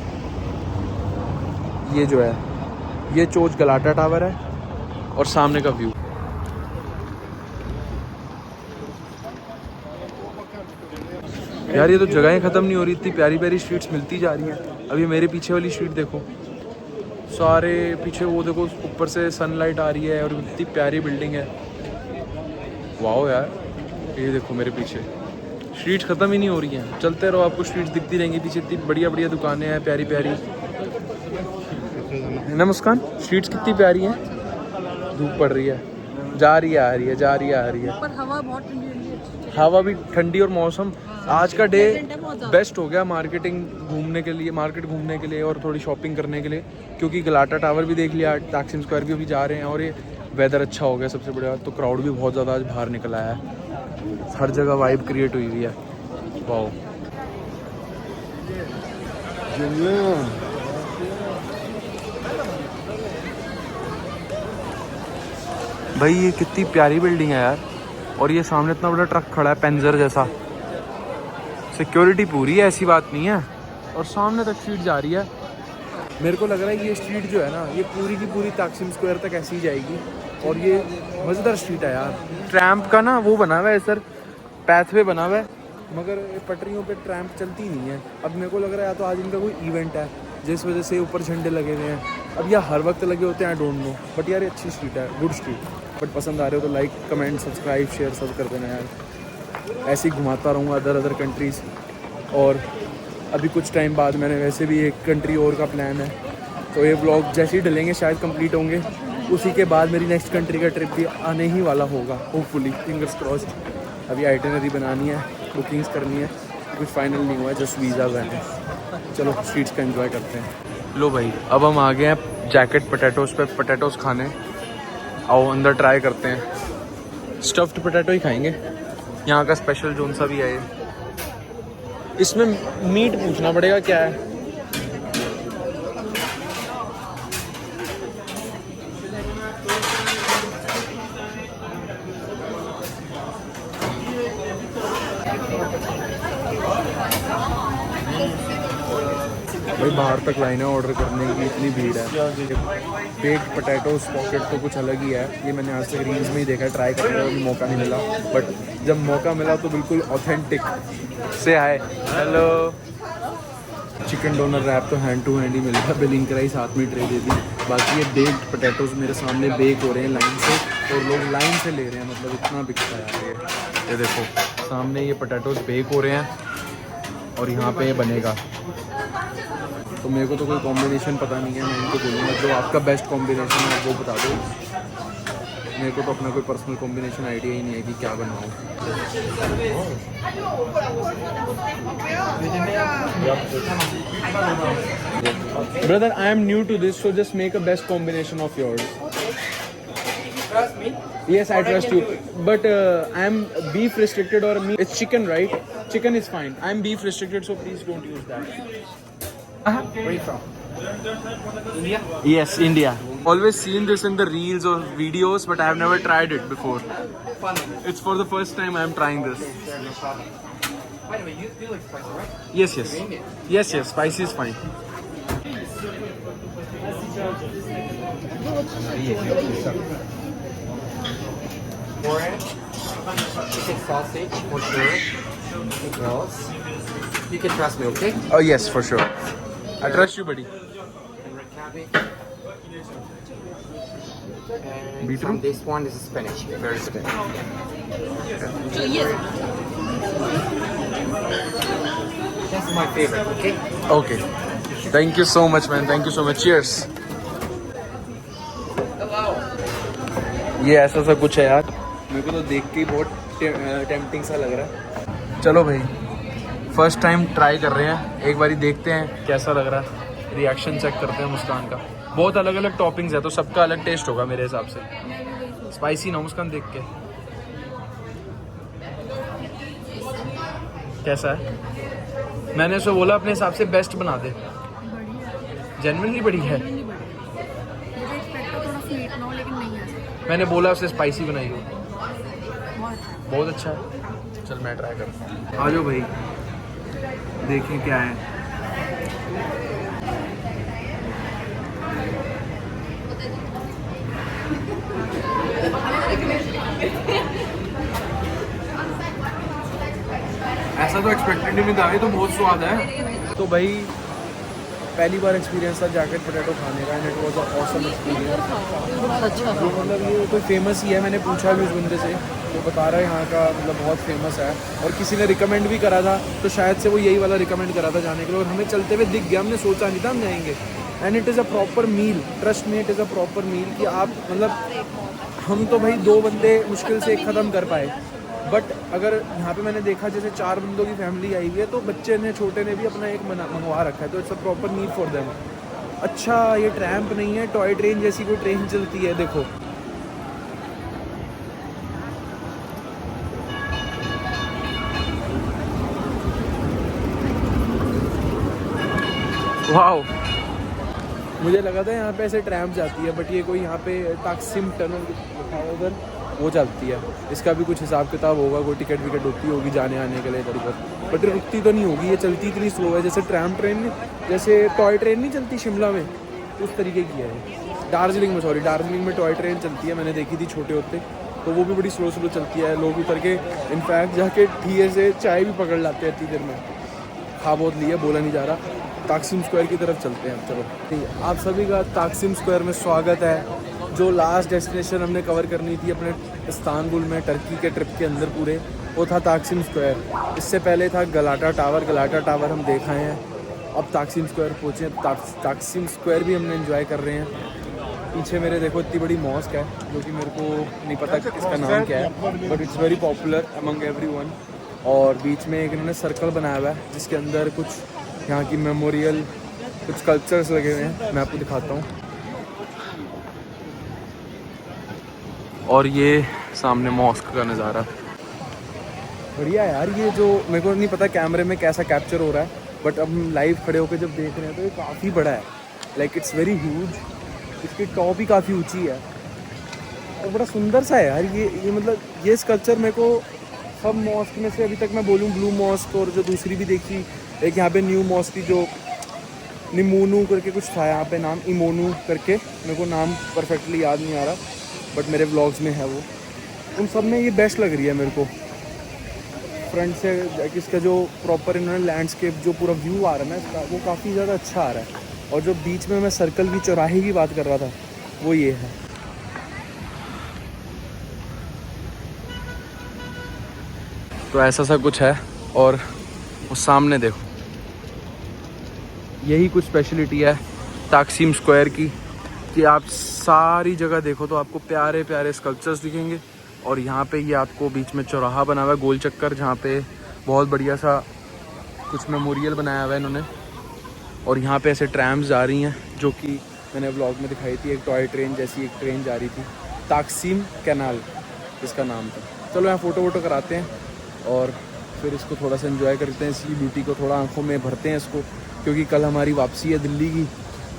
ये जो है ये चोंच गलाटा टावर है, और सामने का व्यू। यार ये तो जगहें ख़त्म नहीं हो रही, इतनी प्यारी प्यारी स्ट्रीट्स मिलती जा रही हैं। अभी मेरे पीछे वाली स्ट्रीट देखो, सारे पीछे वो देखो, ऊपर से सनलाइट आ रही है और इतनी प्यारी बिल्डिंग है। वाओ यार, ये देखो मेरे पीछे स्ट्रीट्स ख़त्म ही नहीं हो रही हैं। चलते रहो, आपको स्ट्रीट्स दिखती रहेंगी पीछे, इतनी बढ़िया बढ़िया दुकानें हैं, प्यारी प्यारी। नमस्कार, स्ट्रीट्स कितनी प्यारी हैं। धूप पड़ रही है, जा रही है आ रही है, जा रही है आ रही है, पर हवा बहुत ठंडी है, हवा भी ठंडी। और मौसम आज का डे बेस्ट हो गया मार्केट घूमने के लिए और थोड़ी शॉपिंग करने के लिए, क्योंकि गलाटा टावर भी देख लिया, ताकसीम स्क्वायर भी अभी जा रहे हैं, और ये वेदर अच्छा हो गया सबसे बढ़िया। तो क्राउड भी बहुत ज़्यादा आज बाहर निकल आया है, हर जगह वाइब क्रिएट हुई हुई है। वाओ, भाई ये कितनी प्यारी बिल्डिंग है यार। और ये सामने इतना बड़ा ट्रक खड़ा है पेंजर जैसा, सिक्योरिटी पूरी है, ऐसी बात नहीं है। और सामने तक स्ट्रीट जा रही है, मेरे को लग रहा है कि ये स्ट्रीट जो है ना, ये पूरी की पूरी ताकसिम स्क्वायर तक ऐसी ही जाएगी। और ये मज़ेदार स्ट्रीट है यार। ट्रैम्प का ना वो बना हुआ है सर, पैथवे बना हुआ है, मगर पटरियों पे ट्रैम्प चलती नहीं है। अब मेरे को लग रहा है या तो आज इनका कोई इवेंट है जिस वजह से ऊपर झंडे लगे हुए हैं। अब यह हर वक्त लगे होते हैं, आई डोंट नो, बट यार ये अच्छी स्ट्रीट है, गुड स्ट्रीट। बट पसंद आ रहे हो तो लाइक कमेंट सब्सक्राइब शेयर सब कर देना यार। ऐसे ही घुमाता रहूँगा अदर कंट्रीज़। और अभी कुछ टाइम बाद मैंने वैसे भी एक कंट्री और का प्लान है, तो ये व्लॉग जैसे ही डलेंगे शायद कंप्लीट होंगे, उसी के बाद मेरी नेक्स्ट कंट्री का ट्रिप भी आने ही वाला होगा होपफुली, फिंगर्स क्रॉस्ड। अभी आइटिनरी बनानी है, बुकिंग्स करनी है, कुछ फाइनल नहीं हुआ है, जस्ट वीज़ा हुआ है। चलो स्ट्रीट्स का एंजॉय करते हैं। लो भाई, अब हम आ गए हैं जैकेट पोटैटोज़ पे, पोटैटोज़ खाने। आओ अंदर ट्राई करते हैं। स्टफ्ड पोटैटो ही खाएंगे, यहाँ का स्पेशल जोन सा भी है ये। इसमें मीट पूछना पड़ेगा क्या है। भाई बाहर तक लाइन है ऑर्डर करने की, इतनी भीड़ है। बेक्ड पोटैटोज पॉकेट तो कुछ अलग ही है, ये मैंने आज तक रील्स में ही देखा है, ट्राई करने का भी मौका नहीं मिला, बट जब मौका मिला तो बिल्कुल ऑथेंटिक से hi hello. Chicken doner wrap तो हैंड टू हैंड ही मिल रहा, बिलिंग कराई, साथ में ट्रे दे दी। बाकी ये बेक्ड पोटैटोज मेरे सामने बेक हो रहे हैं लाइन से, और लोग लाइन से ले रहे हैं, मतलब इतना बिकता है ये देखो सामने ये पोटैटोज बेक हो रहे हैं और यहाँ पे ये बनेगा। तो मेरे को तो कोई कॉम्बिनेशन पता नहीं है, मैं इनको बोलूँगा जो आपका बेस्ट कॉम्बिनेशन है वो बता दो। मेरे को तो अपना कोई पर्सनल कॉम्बिनेशन आइडिया ही नहीं है कि क्या बनाऊँ। Brother I am new to this, so just make a best combination of yours. Trust me. Yes, I trust you. But I'm beef restricted or meat. It's chicken, right? Chicken is fine. I'm beef restricted, so please don't use that. Where are you from? India? Yes, India. Always seen this in the reels or videos, but I have never tried it before. Fun. It's for the first time I'm trying this. Sure, no problem. By the way, you like spicy, right? Yes, yes. Yes, yes. Spicy is fine. Orange. Chicken sausage for sure. Anything else? You can trust me, okay? Oh yes, for sure. I trust you, buddy. And red cabbage. And Beetroot? this one is spinach. Very spinach. That's my favorite, okay? Okay. Thank you so much, man. Thank you so much. Cheers. ये ऐसा सा कुछ है यार, मेरे को तो देख के ही बहुत टेम्पटिंग सा लग रहा है। चलो भाई, फर्स्ट टाइम ट्राई कर रहे हैं, एक बारी देखते हैं कैसा लग रहा है, रिएक्शन चेक करते हैं मुस्कान का। बहुत अलग अलग टॉपिंग्स है तो सबका अलग टेस्ट होगा मेरे हिसाब से। स्पाइसी ना मुस्कान, देख के कैसा है। मैंने उसको बोला अपने हिसाब से बेस्ट बना दे, जेन्युइनली बढ़िया है। मैंने बोला उसे स्पाइसी बनाई हो, बहुत अच्छा है। चल मैं ट्राई करता हूँ। आ जाओ भाई, देखें क्या है। ऐसा तो एक्सपेक्टेड नहीं था, ये तो बहुत स्वाद है। तो भाई पहली बार एक्सपीरियंस था जैकेट पोटैटो खाने का, and it was a awesome experience. अच्छा जो मतलब ये कोई फेमस ही है, मैंने पूछा भी उस बंदे से, तो बता रहा है यहाँ का मतलब बहुत फेमस है, और किसी ने रिकमेंड भी करा था, तो शायद से वो यही वाला रिकमेंड करा था जाने के लिए, और हमें चलते हुए दिख गया, हमने सोचा नहीं था हम जाएंगे। And it is a proper meal, trust me, it is a proper meal कि आप मतलब, हम तो भाई 2 बंदे मुश्किल से एक ख़त्म कर पाए, बट अगर यहाँ पे मैंने देखा जैसे 4 बंदों की फैमिली आई हुई है, तो बच्चे ने, छोटे ने भी अपना एक मंगवा रखा है, तो it's a proper meal for them. अच्छा, ये ट्रैम्प नहीं है, टॉय ट्रेन जैसी कोई ट्रेन चलती है, देखो। वाओ, मुझे लगा था यहाँ पे ऐसे ट्रैम्प जाती है, बट ये कोई यहाँ पे ताकसिम टनल लिखा है उधर, वो चलती है। इसका भी कुछ हिसाब किताब होगा, कोई टिकट विकेट होती होगी जाने आने के लिए इधर उधर, बट रुकती तो नहीं होगी। ये चलती इतनी स्लो है जैसे ट्रैम ट्रेन, जैसे टॉय ट्रेन नहीं चलती शिमला में, उस तरीके की है। दार्जिलिंग में टॉय ट्रेन चलती है, मैंने देखी थी छोटे होते, तो वो भी बड़ी स्लो चलती है। लोग उतर के इनफैक्ट जाके ठिये से चाय भी पकड़ लाते हैं इतनी देर में। खा बहुत लिया, बोला नहीं जा रहा। ताकसीम स्क्वायर की तरफ चलते हैं। चलो, आप सभी का ताकसीम स्क्वायर में स्वागत है। जो लास्ट डेस्टिनेशन हमने कवर करनी थी अपने इस्तांबुल में टर्की के ट्रिप के अंदर पूरे, वो था ताकसीम स्क्वायर। इससे पहले था गलाटा टावर हम देख आए हैं। अब ताकसीम स्क्वायर पहुँचे। ताकसीम स्क्वायर भी हमने एंजॉय कर रहे हैं। पीछे मेरे देखो इतनी बड़ी मॉस्क है, जो कि मेरे को नहीं पता कि इसका नाम क्या है, but it's very popular among everyone. और बीच में एक इन्होंने सर्कल बनाया हुआ है जिसके अंदर कुछ यहाँ की मेमोरियल कुछ कल्चर्स लगे हुए हैं, मैं आपको दिखाता हूँ। और ये सामने मॉस्क का नज़ारा बढ़िया है यार। ये जो मेरे को नहीं पता कैमरे में कैसा कैप्चर हो रहा है, बट अब हम लाइव खड़े होकर जब देख रहे हैं तो ये काफ़ी बड़ा है। Like it's very huge. इसकी टॉप ही काफ़ी ऊंची है और बड़ा सुंदर सा है यार। ये मतलब ये स्कल्पचर मेरे को सब मॉस्क में से अभी तक मैं बोलूँ ब्लू मॉस्क, और जो दूसरी भी देखी एक यहाँ पे न्यू मॉस्क थी जो निमोनू करके कुछ था यहाँ पे नाम, इमोनू करके, मेरे को नाम परफेक्टली याद नहीं आ रहा, बट मेरे व्लॉग्स में है वो। उन सब में ये बेस्ट लग रही है मेरे को। फ्रंट से इसका जो प्रॉपर इन्होंने लैंडस्केप जो पूरा व्यू आ रहा है ना इसका, वो काफ़ी ज़्यादा अच्छा आ रहा है। और जो बीच में मैं सर्कल की चौराहे की बात कर रहा था वो ये है। तो ऐसा सा कुछ है। और वो सामने देखो, यही कुछ स्पेशलिटी है ताकसीम स्क्वायर की, कि आप सारी जगह देखो तो आपको प्यारे प्यारे स्कल्पचर्स दिखेंगे। और यहाँ पे ये आपको बीच में चौराहा बना हुआ है गोल चक्कर, जहाँ पे बहुत बढ़िया सा कुछ मेमोरियल बनाया हुआ है इन्होंने। और यहाँ पे ऐसे ट्रैम्स जा रही हैं, जो कि मैंने व्लॉग में दिखाई थी। एक टॉय ट्रेन जैसी एक ट्रेन जा रही थी, ताकसीम कैनाल इसका नाम था। चलो यहाँ फ़ोटो वोटो कराते हैं और फिर इसको थोड़ा सा एंजॉय करते हैं। इसकी ब्यूटी को थोड़ा आंखों में भरते हैं इसको, क्योंकि कल हमारी वापसी है दिल्ली की।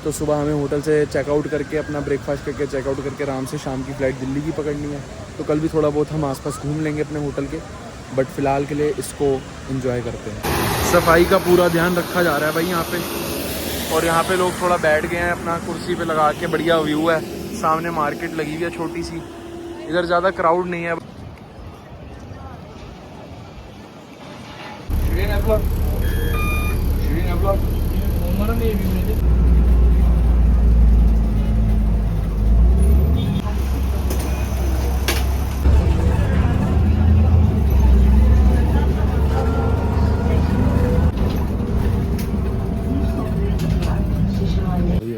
तो सुबह हमें होटल से चेकआउट करके अपना ब्रेकफास्ट करके चेकआउट करके आराम से शाम की फ़्लाइट दिल्ली की पकड़नी है। तो कल भी थोड़ा बहुत हम आसपास घूम लेंगे अपने होटल के, बट फ़िलहाल के लिए इसको एंजॉय करते हैं। सफाई का पूरा ध्यान रखा जा रहा है भाई यहाँ पे। और यहाँ पे लोग थोड़ा बैठ गए हैं अपना कुर्सी पे लगा के, बढ़िया व्यू है। सामने मार्केट लगी हुई है छोटी सी, इधर ज़्यादा क्राउड नहीं है।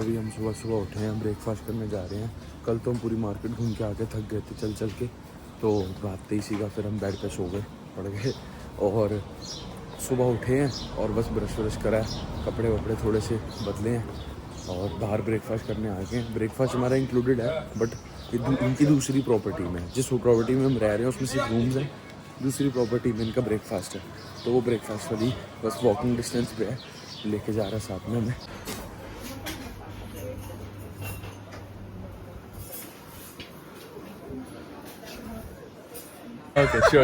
अभी हम सुबह उठे हैं, ब्रेकफास्ट करने जा रहे हैं। कल तो हम पूरी मार्केट घूम के आके थक गए थे चल के, तो रात 23 का फिर हम बेड पे सो गए, पड़ गए। और सुबह उठे हैं और बस ब्रश व्रश करा है, कपड़े वपड़े थोड़े से बदले हैं और बाहर ब्रेकफास्ट करने आ गए हैं। ब्रेकफास्ट हमारा इंक्लूडेड है, बट इनकी दूसरी प्रॉपर्टी में, जिस प्रॉपर्टी में हम रह रहे हैं उसमें सिर्फ रूम्स हैं, दूसरी प्रॉपर्टी में इनका ब्रेकफास्ट है। तो वो ब्रेकफास्ट वाली बस वॉकिंग डिस्टेंस पे है, लेके जा रहा है साथ में हमें। Okay, sure.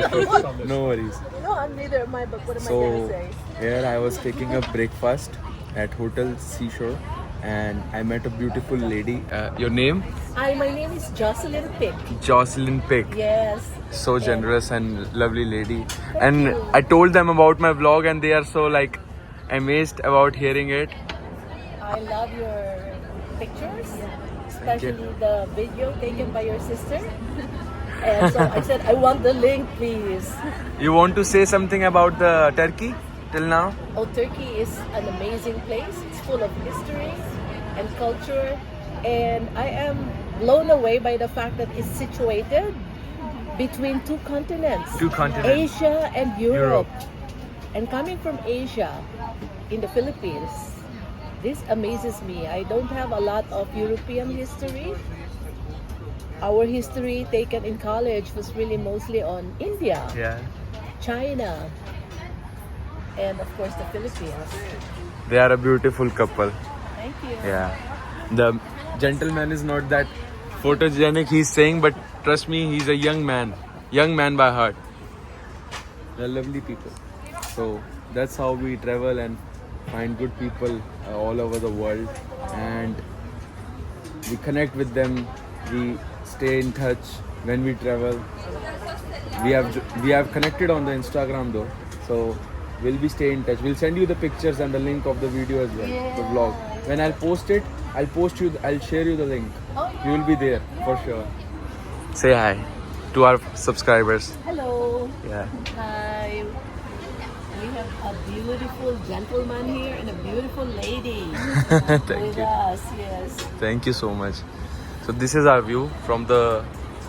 No worries. No, neither am I, but what am I So going to say? here I was taking a breakfast at Hotel Seashore, and I met a beautiful lady. Your name? Hi, my name is Jocelyn Pick. Jocelyn Pick. Yes. So generous and lovely lady. And I told them about my vlog, and they are so like amazed about hearing it. I love your pictures, especially the video taken by your sister. And so I said, I want the link, please. You want to say something about the Turkey till now? Oh, Turkey is an amazing place. It's full of history and culture. And I am blown away by the fact that it's situated between two continents. Two continents. Asia and Europe. And coming from Asia, in the Philippines, this amazes me. I don't have a lot of European history. Our history taken in college was really mostly on India, Yeah. China, and of course the Philippines. They are a beautiful couple. Thank you. Yeah. The gentleman is not that photogenic he's saying, but trust me, he's a young man by heart. They're lovely people. So that's how we travel and find good people all over the world, and we connect with them. We stay in touch when we travel. We have connected on the Instagram though, so we'll be stay in touch. We'll send you the pictures and the link of the video as well, the vlog. When I'll post it, I'll share you the link. You will be there for sure. Say hi to our subscribers. Hello. Yeah. Hi. We have a beautiful gentleman here and a beautiful lady with us. Yes. Thank you so much. So this is our view from the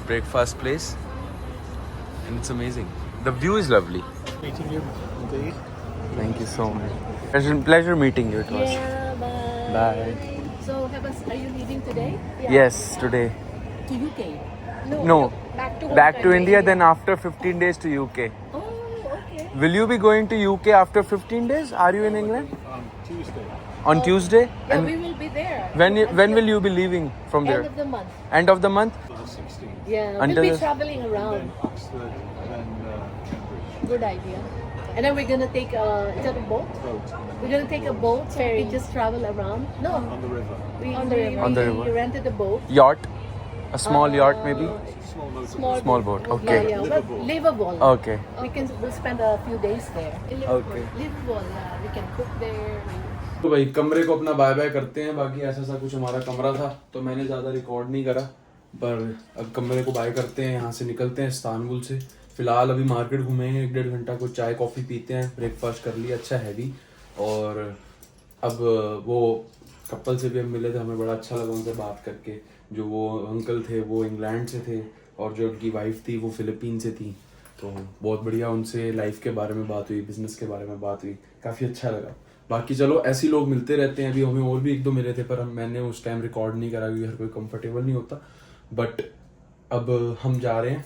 breakfast place, and it's amazing. The view is lovely. Meeting you, indeed. Thank you so much. Pleasure meeting you. It was. Yeah. Bye. Bye. So, are you leaving today? Yes, today. To UK. No, back to India. India. Then after 15 days to UK. Oh, okay. Will you be going to UK after 15 days? Are you in England? Tuesday. On Tuesday? Yeah, And we will be there. when will you be leaving from End there? of the month. End of the month? To the 16th. Yeah, Until we'll be the- traveling Then around. Oxford, then Cambridge. Good idea. And then we're gonna take is that a boat? Boat. We're gonna take a boat so we can just travel around. No, On the river. we On the river. we rented a boat. Yacht? A small yacht maybe? Small motor. Small boat, okay. Yeah, yeah. Well, Liverpool. Okay. We'll spend a few days there. In Liverpool. Okay. Liverpool, yeah. We can cook there. तो भाई कमरे को अपना bye bye करते हैं. बाकी ऐसा सा कुछ हमारा कमरा था तो मैंने ज़्यादा रिकॉर्ड नहीं करा, पर अब कमरे को बाय करते हैं. यहाँ से निकलते हैं इस्तांबुल से. फिलहाल अभी मार्केट घूमेंगे 1-1.5 घंटा, कुछ चाय कॉफ़ी पीते हैं, ब्रेकफास्ट कर लिया अच्छा हैवी. और अब वो कपल से भी हम मिले थे, हमें बड़ा अच्छा लगा उनसे बात करके. जो वो अंकल थे वो इंग्लैंड से थे और जो उनकी वाइफ थी वो फिलीपीन से थी. तो बहुत बढ़िया उनसे लाइफ के बारे में बात हुई, बिजनेस के बारे में बात हुई, काफ़ी अच्छा लगा. बाकी चलो ऐसे ही लोग मिलते रहते हैं. अभी हमें और भी 1-2 मिले थे पर मैंने उस टाइम रिकॉर्ड नहीं करा क्योंकि हर कोई कंफर्टेबल नहीं होता. बट अब हम जा रहे हैं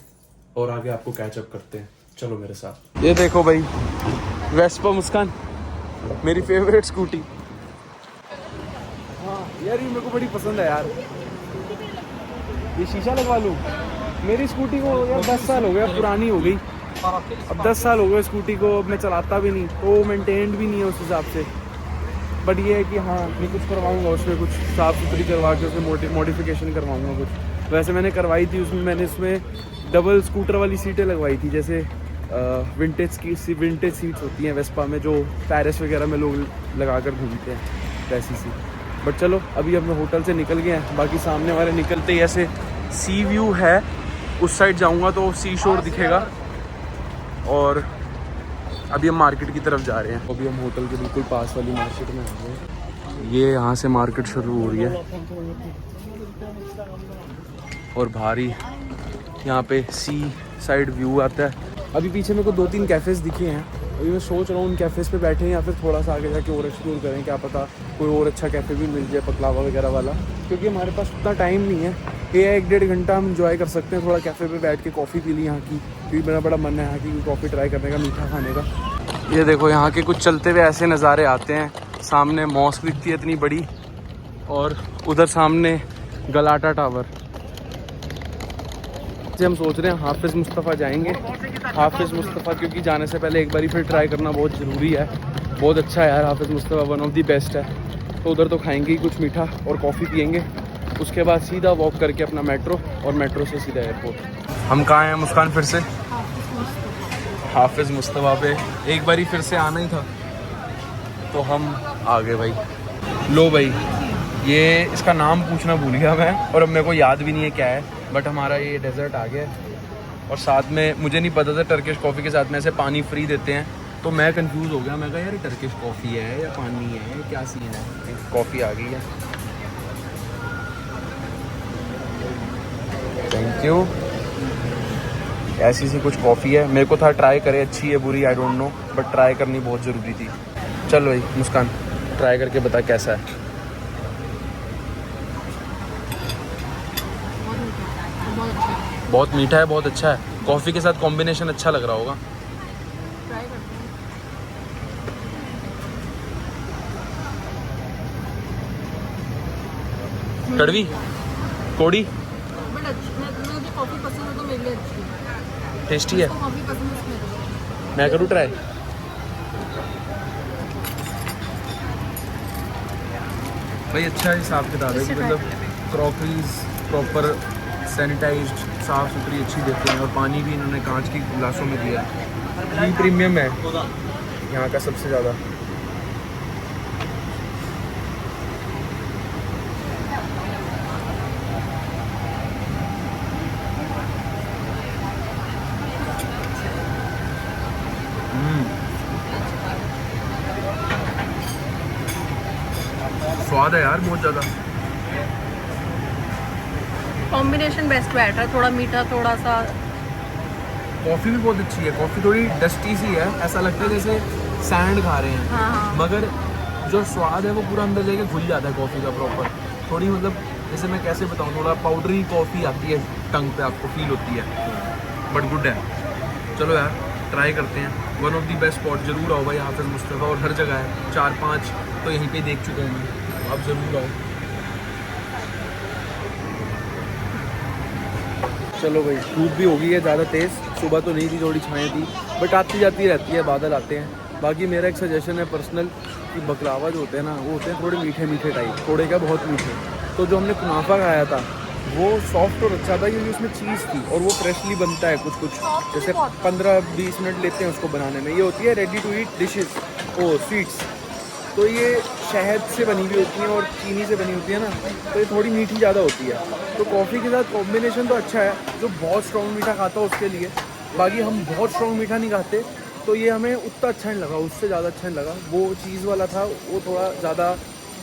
और आगे आपको कैचअप करते हैं. चलो मेरे साथ. ये देखो भाई, वेस्पा मुस्कान, मेरी फेवरेट स्कूटी. हाँ यार ये मेरे को बड़ी पसंद है यार. ये शीशा लगवा लूँ. मेरी स्कूटी को यार 10 साल हो गया, पुरानी हो गई. अब 10 साल हो गए स्कूटी को, अब मैं चलाता भी नहीं तो मेंटेन्ड भी नहीं है उस हिसाब से. बट ये है कि हाँ मैं कुछ करवाऊँगा उसमें, कुछ साफ़ सुथरी करवा के उसमें मॉडिफिकेशन करवाऊँगा कुछ. वैसे मैंने करवाई थी उसमें, मैंने इसमें डबल स्कूटर वाली सीटें लगवाई थी, जैसे विंटेज सीट्स होती हैं वेस्पा में जो पेरिस वगैरह में लोग लगा कर घूमते हैं वैसी सी. बट चलो अभी हम होटल से निकल गए हैं. बाकी सामने वाले निकलते ही ऐसे सी व्यू है, उस साइड जाऊँगा तो सी शोर दिखेगा. और अभी हम मार्केट की तरफ जा रहे हैं. अभी हम होटल के बिल्कुल पास वाली मार्केट में आ गए. ये यहाँ से मार्केट शुरू हो रही है और भारी यहाँ पे सी साइड व्यू आता है. अभी पीछे मेरे को 2-3 कैफ़ेज़ दिखे हैं. अभी मैं सोच रहा हूँ उन कैफ़ेज़ पे बैठे या फिर थोड़ा सा आगे जाके और एक्सप्लोर करें. क्या पता कोई और अच्छा कैफ़े भी मिल जाए पकलावा वगैरह वाला, क्योंकि हमारे पास उतना टाइम नहीं है. ये 1-1.5 घंटा हम इंजॉय कर सकते हैं. थोड़ा कैफ़े पे बैठ के कॉफ़ी पी ली यहाँ की, क्योंकि मेरा बड़ा मन है यहाँ की कॉफ़ी ट्राई करने का, मीठा खाने का. ये देखो यहाँ के कुछ चलते हुए ऐसे नज़ारे आते हैं. सामने मॉस्क दिखती है इतनी बड़ी, और उधर सामने गलाटा टावर. हम सोच रहे हैं हाफिज़ मुस्तफ़ा जाएंगे. हाफिज़ मुस्तफ़ा क्योंकि जाने से पहले एक बारी फिर ट्राई करना बहुत ज़रूरी है. बहुत अच्छा है यार हाफिज़ Mustafa, one of the best है. तो उधर तो खाएंगे ही कुछ मीठा और कॉफ़ी पियेंगे. उसके बाद सीधा वॉक करके अपना मेट्रो, और मेट्रो से सीधा एयरपोर्ट. हम कहाँ हैं मुस्कान? फिर से हाफिज़ मुस्तफ़ा पे एक बारी फिर से आना ही था तो हम आ गए भाई. लो भाई, ये इसका नाम पूछना भूल गया मैं, और अब मेरे को याद भी नहीं है क्या है. बट हमारा ये डेजर्ट आ गया है, और साथ में मुझे नहीं पता था टर्किश कॉफ़ी के साथ में ऐसे पानी फ्री देते हैं. तो मैं कंफ्यूज हो गया. मैं कहा यार टर्किश कॉफ़ी है या पानी है, क्या सीन है. कॉफ़ी आ गई है. Thank you. ऐसी सी कुछ कॉफ़ी है. मेरे को था ट्राई करे, अच्छी है बुरी I don't know, but try करनी बहुत ज़रूरी थी. चल भाई मुस्कान, ट्राई करके बता कैसा है. बहुत मीठा है, बहुत अच्छा है. कॉफ़ी के साथ कॉम्बिनेशन अच्छा लग रहा होगा. कड़वी, कोड़ी, कॉफी पसंद है तो मेरे लिए अच्छी है। टेस्टी है, कॉफी पसंद है उसमें अच्छी है। मैं करूँ ट्राई। भाई अच्छा हिसाब किताब है कि मतलब क्रॉकरीज प्रॉपर सैनिटाइज्ड साफ़ सुथरी अच्छी देते हैं, और पानी भी इन्होंने कांच की गिलासों में दिया है। ये प्रीमियम है यहाँ का सबसे ज़्यादा। स्वाद है यार बहुत ज़्यादा। कॉम्बिनेशन बेस्ट बैठ रहा है, थोड़ा मीठा थोड़ा सा। कॉफ़ी भी बहुत अच्छी है, कॉफ़ी थोड़ी डस्टी सी है, ऐसा लगता है जैसे सैंड खा रहे हैं। हाँ। मगर जो स्वाद है वो पूरा अंदर जाके घुल जाता है कॉफ़ी का प्रॉपर। थोड़ी मतलब जैसे मैं कैसे बताऊँ, थोड़ा पाउडरी कॉफ़ी आती है टंग पे, आपको फील होती है, बट गुड है। चलो यार ट्राई करते हैं। One of the best spot, जरूर आओ भाई हाफिज़ मुस्तफ़ा, और हर जगह है, 4-5 तो यहीं पे देख चुके हैं मैं, आप ज़रूर आओ। चलो भाई धूप भी हो गई है ज़्यादा तेज़, सुबह तो नहीं थी, थोड़ी छाएँ थी, बट आती जाती रहती है, बादल आते हैं। बाकी मेरा एक सजेशन है पर्सनल कि बकलावा जो होते हैं ना, वो होते हैं थोड़े मीठे मीठे टाइप, थोड़े क्या बहुत मीठे। तो जो हमने कुनाफा खाया था वो सॉफ्ट और अच्छा था, क्योंकि उसमें चीज़ थी और वो फ्रेशली बनता है कुछ कुछ, जैसे 15-20 मिनट लेते हैं उसको बनाने में। ये होती है रेडी टू ईट डिशेस, ओ स्वीट्स, तो ये शहद से बनी हुई होती हैं और चीनी से बनी होती है ना, तो ये थोड़ी मीठी ज़्यादा होती है। तो कॉफ़ी के साथ कॉम्बिनेशन तो अच्छा है, जो बहुत स्ट्रॉन्ग मीठा खाता है उसके लिए। बाकी हम बहुत स्ट्रॉन्ग मीठा नहीं खाते, तो ये हमें उतना अच्छा नहीं लगा, उससे ज़्यादा अच्छा नहीं लगा। वो चीज़ वाला था, वो थोड़ा ज़्यादा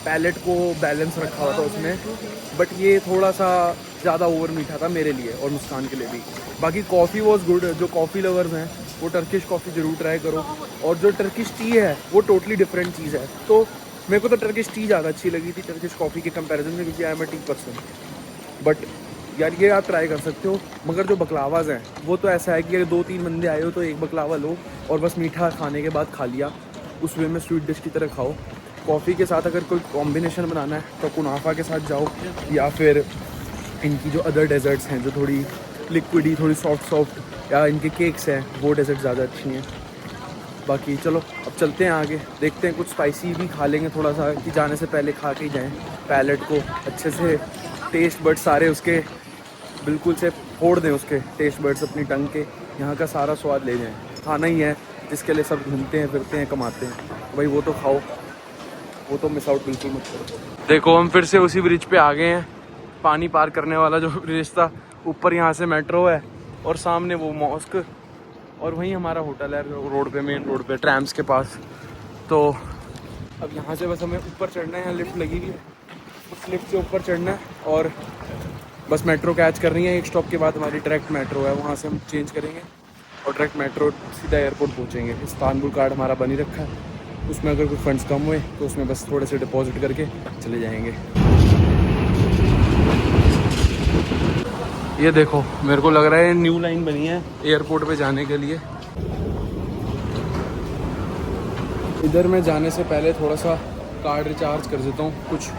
पैलेट को बैलेंस रखा हुआ था उसमें, बट ये थोड़ा सा ज़्यादा ओवर मीठा था मेरे लिए और मुस्कान के लिए भी। बाकी कॉफ़ी वॉज गुड। जो कॉफ़ी लवर्स हैं वो टर्किश कॉफ़ी ज़रूर ट्राई करो, और जो टर्किश टी है वो टोटली डिफरेंट चीज़ है। तो मेरे को तो टर्किश टी ज़्यादा अच्छी लगी थी टर्किश कॉफ़ी के कंपैरिजन में, क्योंकि I am a tea person. But यार ये आप ट्राई कर सकते हो। मगर जो बकलावाज हैं वो तो ऐसा है कि अगर 2-3 बंदे आए हो तो एक बकलावा लो और बस मीठा खाने के बाद खा लिया, उस वे में स्वीट डिश की तरह खाओ। कॉफ़ी के साथ अगर कोई कॉम्बिनेशन बनाना है तो कुनाफा के साथ जाओ, या फिर इनकी जो अदर डेजर्ट्स हैं जो थोड़ी लिक्विडी, थोड़ी सॉफ्ट, या इनके केक्स हैं, वो डेजर्ट ज़्यादा अच्छी हैं। बाकी चलो अब चलते हैं आगे, देखते हैं, कुछ स्पाइसी भी खा लेंगे थोड़ा सा, कि जाने से पहले खा के ही जाएँ, पैलेट को अच्छे से टेस्ट बर्ड सारे उसके बिल्कुल से फोड़ दें, उसके टेस्ट बर्ड्स अपनी टंग के, यहाँ का सारा स्वाद ले जाएँ। खाना ही है जिसके लिए सब घूमते हैं फिरते हैं कमाते हैं, भाई वो तो खाओ, वो तो मिस आउट बिल्कुल मत करो। देखो हम फिर से उसी ब्रिज पे आ गए हैं, पानी पार करने वाला जो ब्रिज था। ऊपर यहाँ से मेट्रो है और सामने वो मॉस्क, और वहीं हमारा होटल है रोड पे, मेन रोड पे ट्रैम्स के पास। तो अब यहाँ से बस हमें ऊपर चढ़ना है, यहाँ लिफ्ट लगी हुई है, उस लिफ्ट से ऊपर चढ़ना है और बस मेट्रो कैच करनी है। एक स्टॉप के बाद हमारी डायरेक्ट मेट्रो है, वहाँ से हम चेंज करेंगे और डायरेक्ट मेट्रो सीधा एयरपोर्ट पहुँचेंगे। इस्तांबुल कार्ड हमारा बन ही रखा है, उसमें अगर कोई फंड्स कम हुए तो उसमें बस थोड़े से डिपॉजिट करके चले जाएंगे। ये देखो मेरे को लग रहा है न्यू लाइन बनी है एयरपोर्ट पे जाने के लिए। इधर मैं जाने से पहले थोड़ा सा कार्ड रिचार्ज कर देता हूँ, कुछ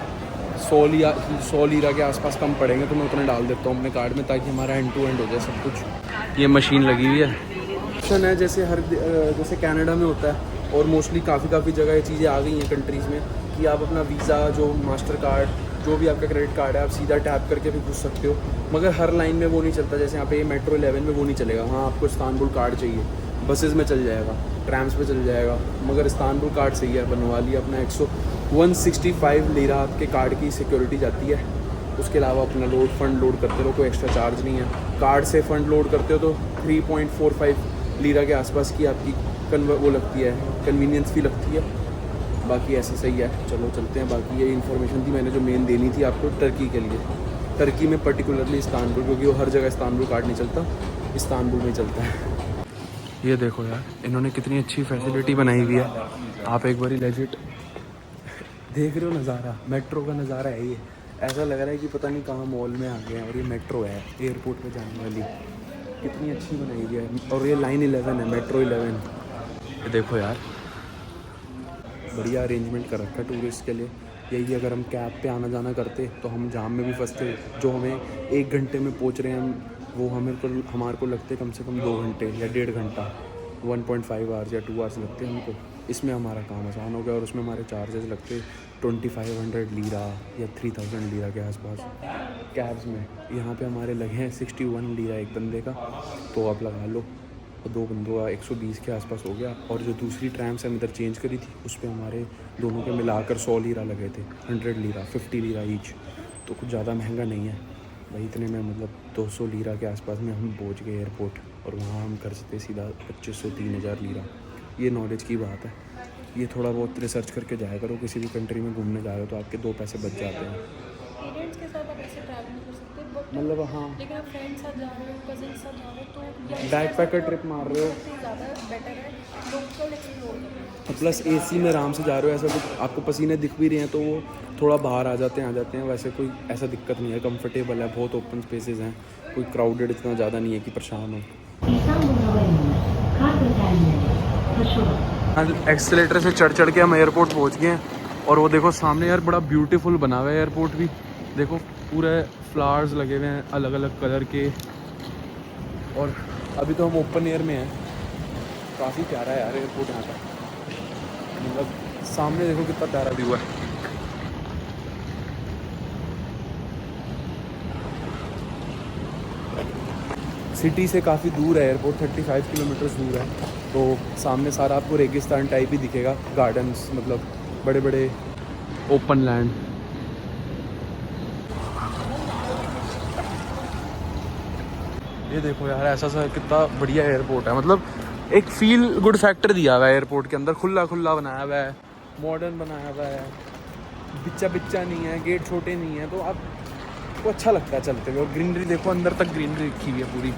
100 लीरा के आसपास कम पड़ेंगे तो मैं उतने डाल देता हूँ अपने कार्ड में, ताकि हमारा एंड टू एंड हो जाए सब कुछ। ये मशीन लगी हुई है, ऑप्शन है जैसे कनाडा में होता है, और मोस्टली काफ़ी जगह ये चीज़ें आ गई हैं कंट्रीज़ में, कि आप अपना वीज़ा, जो मास्टर कार्ड, जो भी आपका क्रेडिट कार्ड है, आप सीधा टैप करके भी पूछ सकते हो। मगर हर लाइन में वो नहीं चलता, जैसे यहाँ पे मेट्रो 11 में वो नहीं चलेगा, वहाँ आपको इस्तांबुल कार्ड चाहिए। बसेस में चल जाएगा, ट्रैम्स पे चल जाएगा, मगर इस्तांबुल कार्ड सही है, बनवा लिया अपना। 165 लीरा आपके कार्ड की सिक्योरिटी जाती है। उसके अलावा अपना फंड लोड करते रहो, कोई एक्स्ट्रा चार्ज नहीं है। कार्ड से फ़ंड लोड करते हो तो 3.45 लीरा के आसपास की आपकी वो लगती है, कन्वीनियंस फी लगती है। बाकी ऐसे सही है, चलो चलते हैं। बाकी ये इन्फॉर्मेशन थी मैंने जो मेन देनी थी आपको टर्की के लिए, टर्की में पर्टिकुलरली इस्तांबुल, क्योंकि वो हर जगह इस्तांबुल कार्ड नहीं चलता, इस्तांबुल में चलता है। ये देखो यार इन्होंने कितनी अच्छी फैसिलिटी बनाई हुई है, आप एक बार लेजिट देख रहे हो नज़ारा, मेट्रो का नज़ारा है ये। ऐसा लग रहा है कि पता नहीं कहाँ मॉल में आ गए हैं, और ये मेट्रो है एयरपोर्ट पे जाने वाली, कितनी अच्छी बनाई हुई है। और ये लाइन 11 है, मेट्रो 11। ये देखो यार बढ़िया अरेंजमेंट कर रखा है टूरिस्ट के लिए। यही अगर हम कैब पे आना जाना करते तो हम जाम में भी फंसते। जो हमें 1 घंटे में पहुंच रहे हैं हम, वो हमारे को लगते कम से कम 2 घंटे या 1.5 घंटा, 1.5 आवर्स या 2 आवर्स लगते हैं हमको। इसमें हमारा काम आसान हो गया और उसमें हमारे चार्जेस लगते 2500 लीरा या 3000 लीरा के आसपास कैब्स में। यहाँ पे हमारे लगे हैं 61 लीरा एक बंदे का, तो आप लगा लो, और 2 बंदों का 120 के आसपास हो गया। और जो दूसरी ट्रैम्स हम इधर चेंज करी थी उस पर हमारे दोनों के मिलाकर 100 लीरा लगे थे, 100 लीरा, 50 लीरा ईच। तो कुछ ज़्यादा महंगा नहीं है भाई। इतने में मतलब 200 लीरा के आसपास में हम पहुँच गए एयरपोर्ट, और वहाँ हम खर्चते सीधा 2500-3000 लीरा। ये नॉलेज की बात है। ये थोड़ा बहुत रिसर्च करके जाया करो, किसी भी कंट्री में घूमने जा रहे हो तो आपके 2 पैसे बच जाते हैं। पेरेंट्स के साथ आप ऐसे ट्रैवल नहीं कर सकते, बट मतलब हाँ, लेकिन आप फ्रेंड्स साथ जा रहे हो, कजिन साथ जा रहे हो तो बैकपैकर ट्रिप मार रहे हो, ज़्यादा बेटर है लोकल एक्सप्लोर करना। प्लस एसी में आराम से जा रहे हो, ऐसा कुछ आपको पसीने दिख भी रहे हैं तो वो थोड़ा बाहर आ जाते हैं। वैसे कोई ऐसा दिक्कत नहीं है, कंफर्टेबल है, बहुत ओपन स्पेसेस हैं, कोई क्राउडेड इतना ज़्यादा नहीं है कि परेशान हो। एक्सीलेटर से चढ़ के हम एयरपोर्ट पहुंच गए हैं, और वो देखो सामने यार बड़ा ब्यूटीफुल बना हुआ है एयरपोर्ट भी। देखो पूरे फ्लावर्स लगे हुए हैं अलग अलग कलर के, और अभी तो हम ओपन एयर में हैं। काफ़ी प्यारा है यार एयरपोर्ट यहाँ का, मतलब सामने देखो कितना प्यारा व्यू है। सिटी से काफ़ी दूर है एयरपोर्ट, 35 किलोमीटर दूर है। तो सामने सारा आपको रेगिस्तान टाइप ही दिखेगा, गार्डन्स, मतलब बड़े बड़े ओपन लैंड। ये देखो यार, ऐसा सा कितना बढ़िया एयरपोर्ट है, मतलब एक फील गुड फैक्टर दिया हुआ है एयरपोर्ट के अंदर। खुला खुला बनाया हुआ है, मॉडर्न बनाया हुआ है, बिच्चा नहीं है, गेट छोटे नहीं है, तो आपको अच्छा लगता है चलते हुए। और ग्रीनरी देखो, अंदर तक ग्रीनरी रखी हुई है पूरी।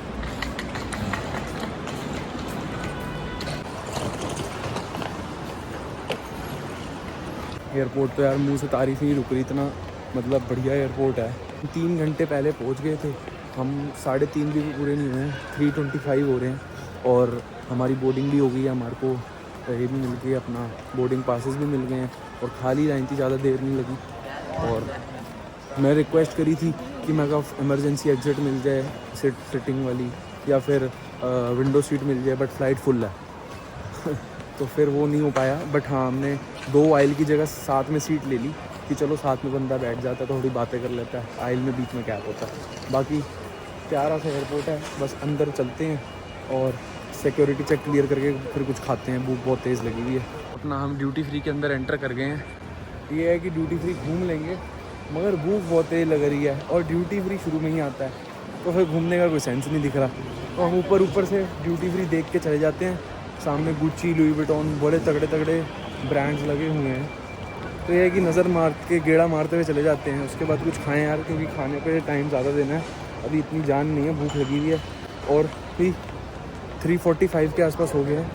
एयरपोर्ट तो यार मुंह से तारीफ ही नहीं रुक रही, इतना मतलब बढ़िया एयरपोर्ट है। 3 घंटे पहले पहुंच गए थे हम, 3.5 भी पूरे नहीं हुए हैं, 3:25 हो रहे हैं, और हमारी बोर्डिंग भी हो गई है। हमारे को ये भी मिल गई, अपना बोर्डिंग पासेस भी मिल गए हैं, और खाली लाइन थी, ज़्यादा देर नहीं लगी। और मैं रिक्वेस्ट करी थी कि मैं कहा इमरजेंसी एग्जिट मिल जाए, सिटिंग वाली, या फिर विंडो सीट मिल जाए, बट फ़्लाइट फुल है। तो फिर वो नहीं हो पाया। बट हाँ, हमने 2 आइल की जगह साथ में सीट ले ली कि चलो साथ में बंदा बैठ जाता है तो थोड़ी बातें कर लेता है, आइल में बीच में क्या होता है। बाकी प्यारा सा एयरपोर्ट है, बस अंदर चलते हैं और सिक्योरिटी चेक क्लियर करके फिर कुछ खाते हैं, भूख बहुत तेज़ लगी हुई है। अपना हम ड्यूटी फ्री के अंदर एंटर कर गए हैं। ये है कि ड्यूटी फ्री घूम लेंगे, मगर भूख बहुत तेज़ लग रही है, और ड्यूटी फ्री शुरू में ही आता है तो फिर घूमने का कोई सेंस नहीं दिख रहा। तो हम ऊपर से ड्यूटी फ्री देख के चले जाते हैं। सामने गुच्ची, लुई विटॉन, बड़े तगड़े ब्रांड्स लगे हुए हैं। तो ये है कि नज़र मार के, गेड़ा मारते हुए चले जाते हैं। उसके बाद कुछ खाएं यार, क्योंकि खाने पे टाइम ज़्यादा देना है, अभी इतनी जान नहीं है, भूख लगी हुई है। और भी 3:45 के आसपास हो गया है।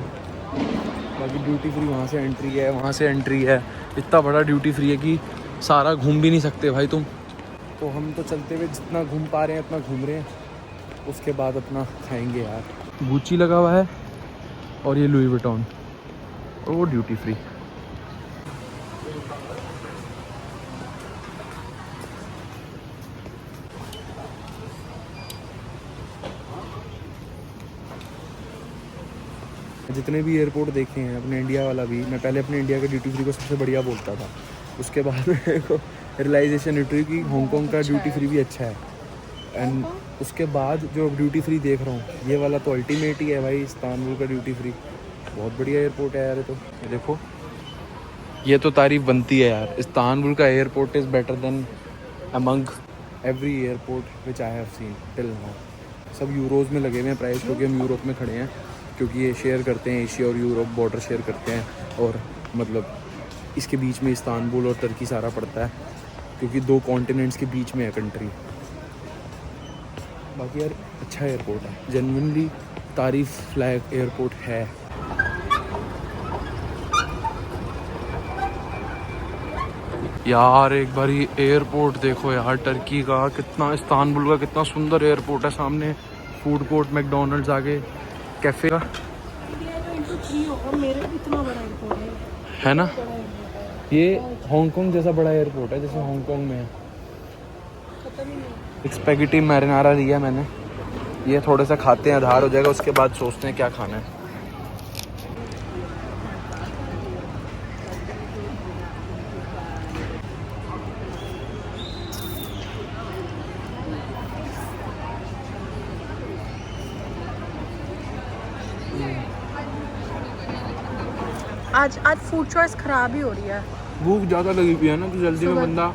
बाकी ड्यूटी फ्री वहाँ से एंट्री है, वहाँ से एंट्री है। इतना बड़ा ड्यूटी फ्री है कि सारा घूम भी नहीं सकते भाई तुम। तो हम तो चलते हुए जितना घूम पा रहे हैं इतना घूम रहे हैं, उसके बाद अपना खाएंगे यार। गुच्ची लगा हुआ है, और ये लुई विटॉन, और वो ड्यूटी फ्री। जितने भी एयरपोर्ट देखे हैं, अपने इंडिया वाला भी, मैं पहले अपने इंडिया के ड्यूटी फ्री को सबसे बढ़िया बोलता था। उसके बाद मेरे को रियलाइजेशन हुई कि हांगकॉन्ग का ड्यूटी फ्री भी अच्छा है। एंड उसके बाद जो ड्यूटी फ्री देख रहा हूँ, ये वाला तो अल्टीमेट ही है भाई, इस्तांबुल का ड्यूटी फ्री। बहुत बढ़िया एयरपोर्ट है यार। तो ये देखो, ये तो तारीफ बनती है यार, इस्तांबुल का airport is better than among every airport which I have seen till now. सब यूरोज़ में लगे हुए हैं प्राइस, क्योंकि हम यूरोप में खड़े हैं, क्योंकि ये शेयर करते हैं, एशिया और यूरोप बॉर्डर शेयर करते हैं। और मतलब इसके बीच में इस्तांबुल और तुर्की सारा पड़ता है, क्योंकि 2 कॉन्टिनेंट्स के बीच में है कंट्री। बाकी यार अच्छा एयरपोर्ट है, जेन्युइनली तारीफ लायक एयरपोर्ट है। यार एक बार ही एयरपोर्ट देखो यार, टर्की का कितना, इस्तांबुल का कितना सुंदर एयरपोर्ट है। सामने फूड कोर्ट, मैकडोनल्ड्स, आगे कैफ़े का मेरे इतना बड़ा एयरपोर्ट है ना। ये हांगकांग जैसा बड़ा एयरपोर्ट है जैसे हांगकांग में है। एक स्पेगेटी मैरिनारा लिया मैंने, ये थोड़ा सा खाते हैं आधार हो जाएगा, उसके बाद सोचते हैं क्या खाना है। आज फूड चॉइस खराब ही हो रही है, भूख ज़्यादा लगी हुई है ना, तो जल्दी में बंदा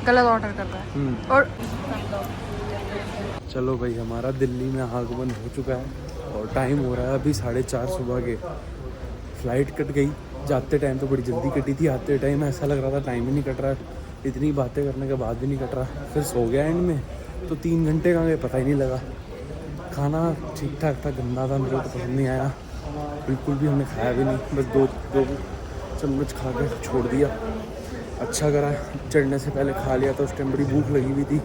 गलत ऑर्डर करता है। और चलो भाई, हमारा दिल्ली में आगमन हो चुका है और टाइम हो रहा है अभी 4:30 सुबह के। फ़्लाइट कट गई, जाते टाइम तो बड़ी जल्दी कटी थी, आते टाइम ऐसा लग रहा था टाइम ही नहीं कट रहा है। इतनी बातें करने के बाद भी नहीं कट रहा। फिर सो गया एंड में, तो 3 घंटे कहाँ गए पता ही नहीं लगा। खाना ठीक ठाक था, गंदा था, मुझे तो पसंद नहीं आया बिल्कुल भी। हमने खाया भी नहीं, बस दो चम्मच खा के छोड़ दिया। अच्छा करा चढ़ने से पहले खा लिया था, उस टाइम बड़ी भूख लगी हुई थी।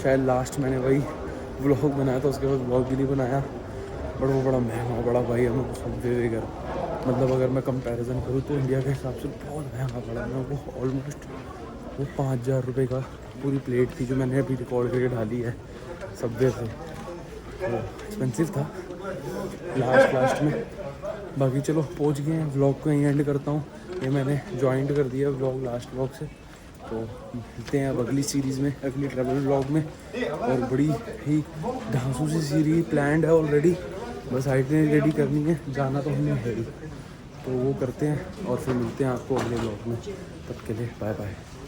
शायद लास्ट मैंने वही व्लॉग बनाया था, उसके बाद व्लॉग भी नहीं बनाया। बट वो बड़ा महंगा पड़ा भाई हमें सब दे देकर। मतलब अगर मैं कंपैरिजन करूँ तो इंडिया के हिसाब से बहुत महंगा पड़ा। मैं वो ऑलमोस्ट वो 5,000 रुपये का पूरी प्लेट थी जो मैंने अभी रिकॉर्ड करके डाली है सबवे से। वो एक्सपेंसिव था लास्ट में। बाकी चलो पहुंच गए हैं, व्लॉग को यहीं एंड करता हूँ। ये मैंने ज्वाइंट कर दिया व्लॉग लास्ट व्लॉग से। तो मिलते हैं अब अगली सीरीज़ में, अगली ट्रैवल व्लॉग में। और बड़ी ही धांसू सी सीरीज प्लान्ड है ऑलरेडी, बस आइटनेरी रेडी करनी है, जाना तो हमने है ही। तो वो करते हैं और फिर मिलते हैं आपको अगले व्लॉग में। तब के लिए बाय बाय।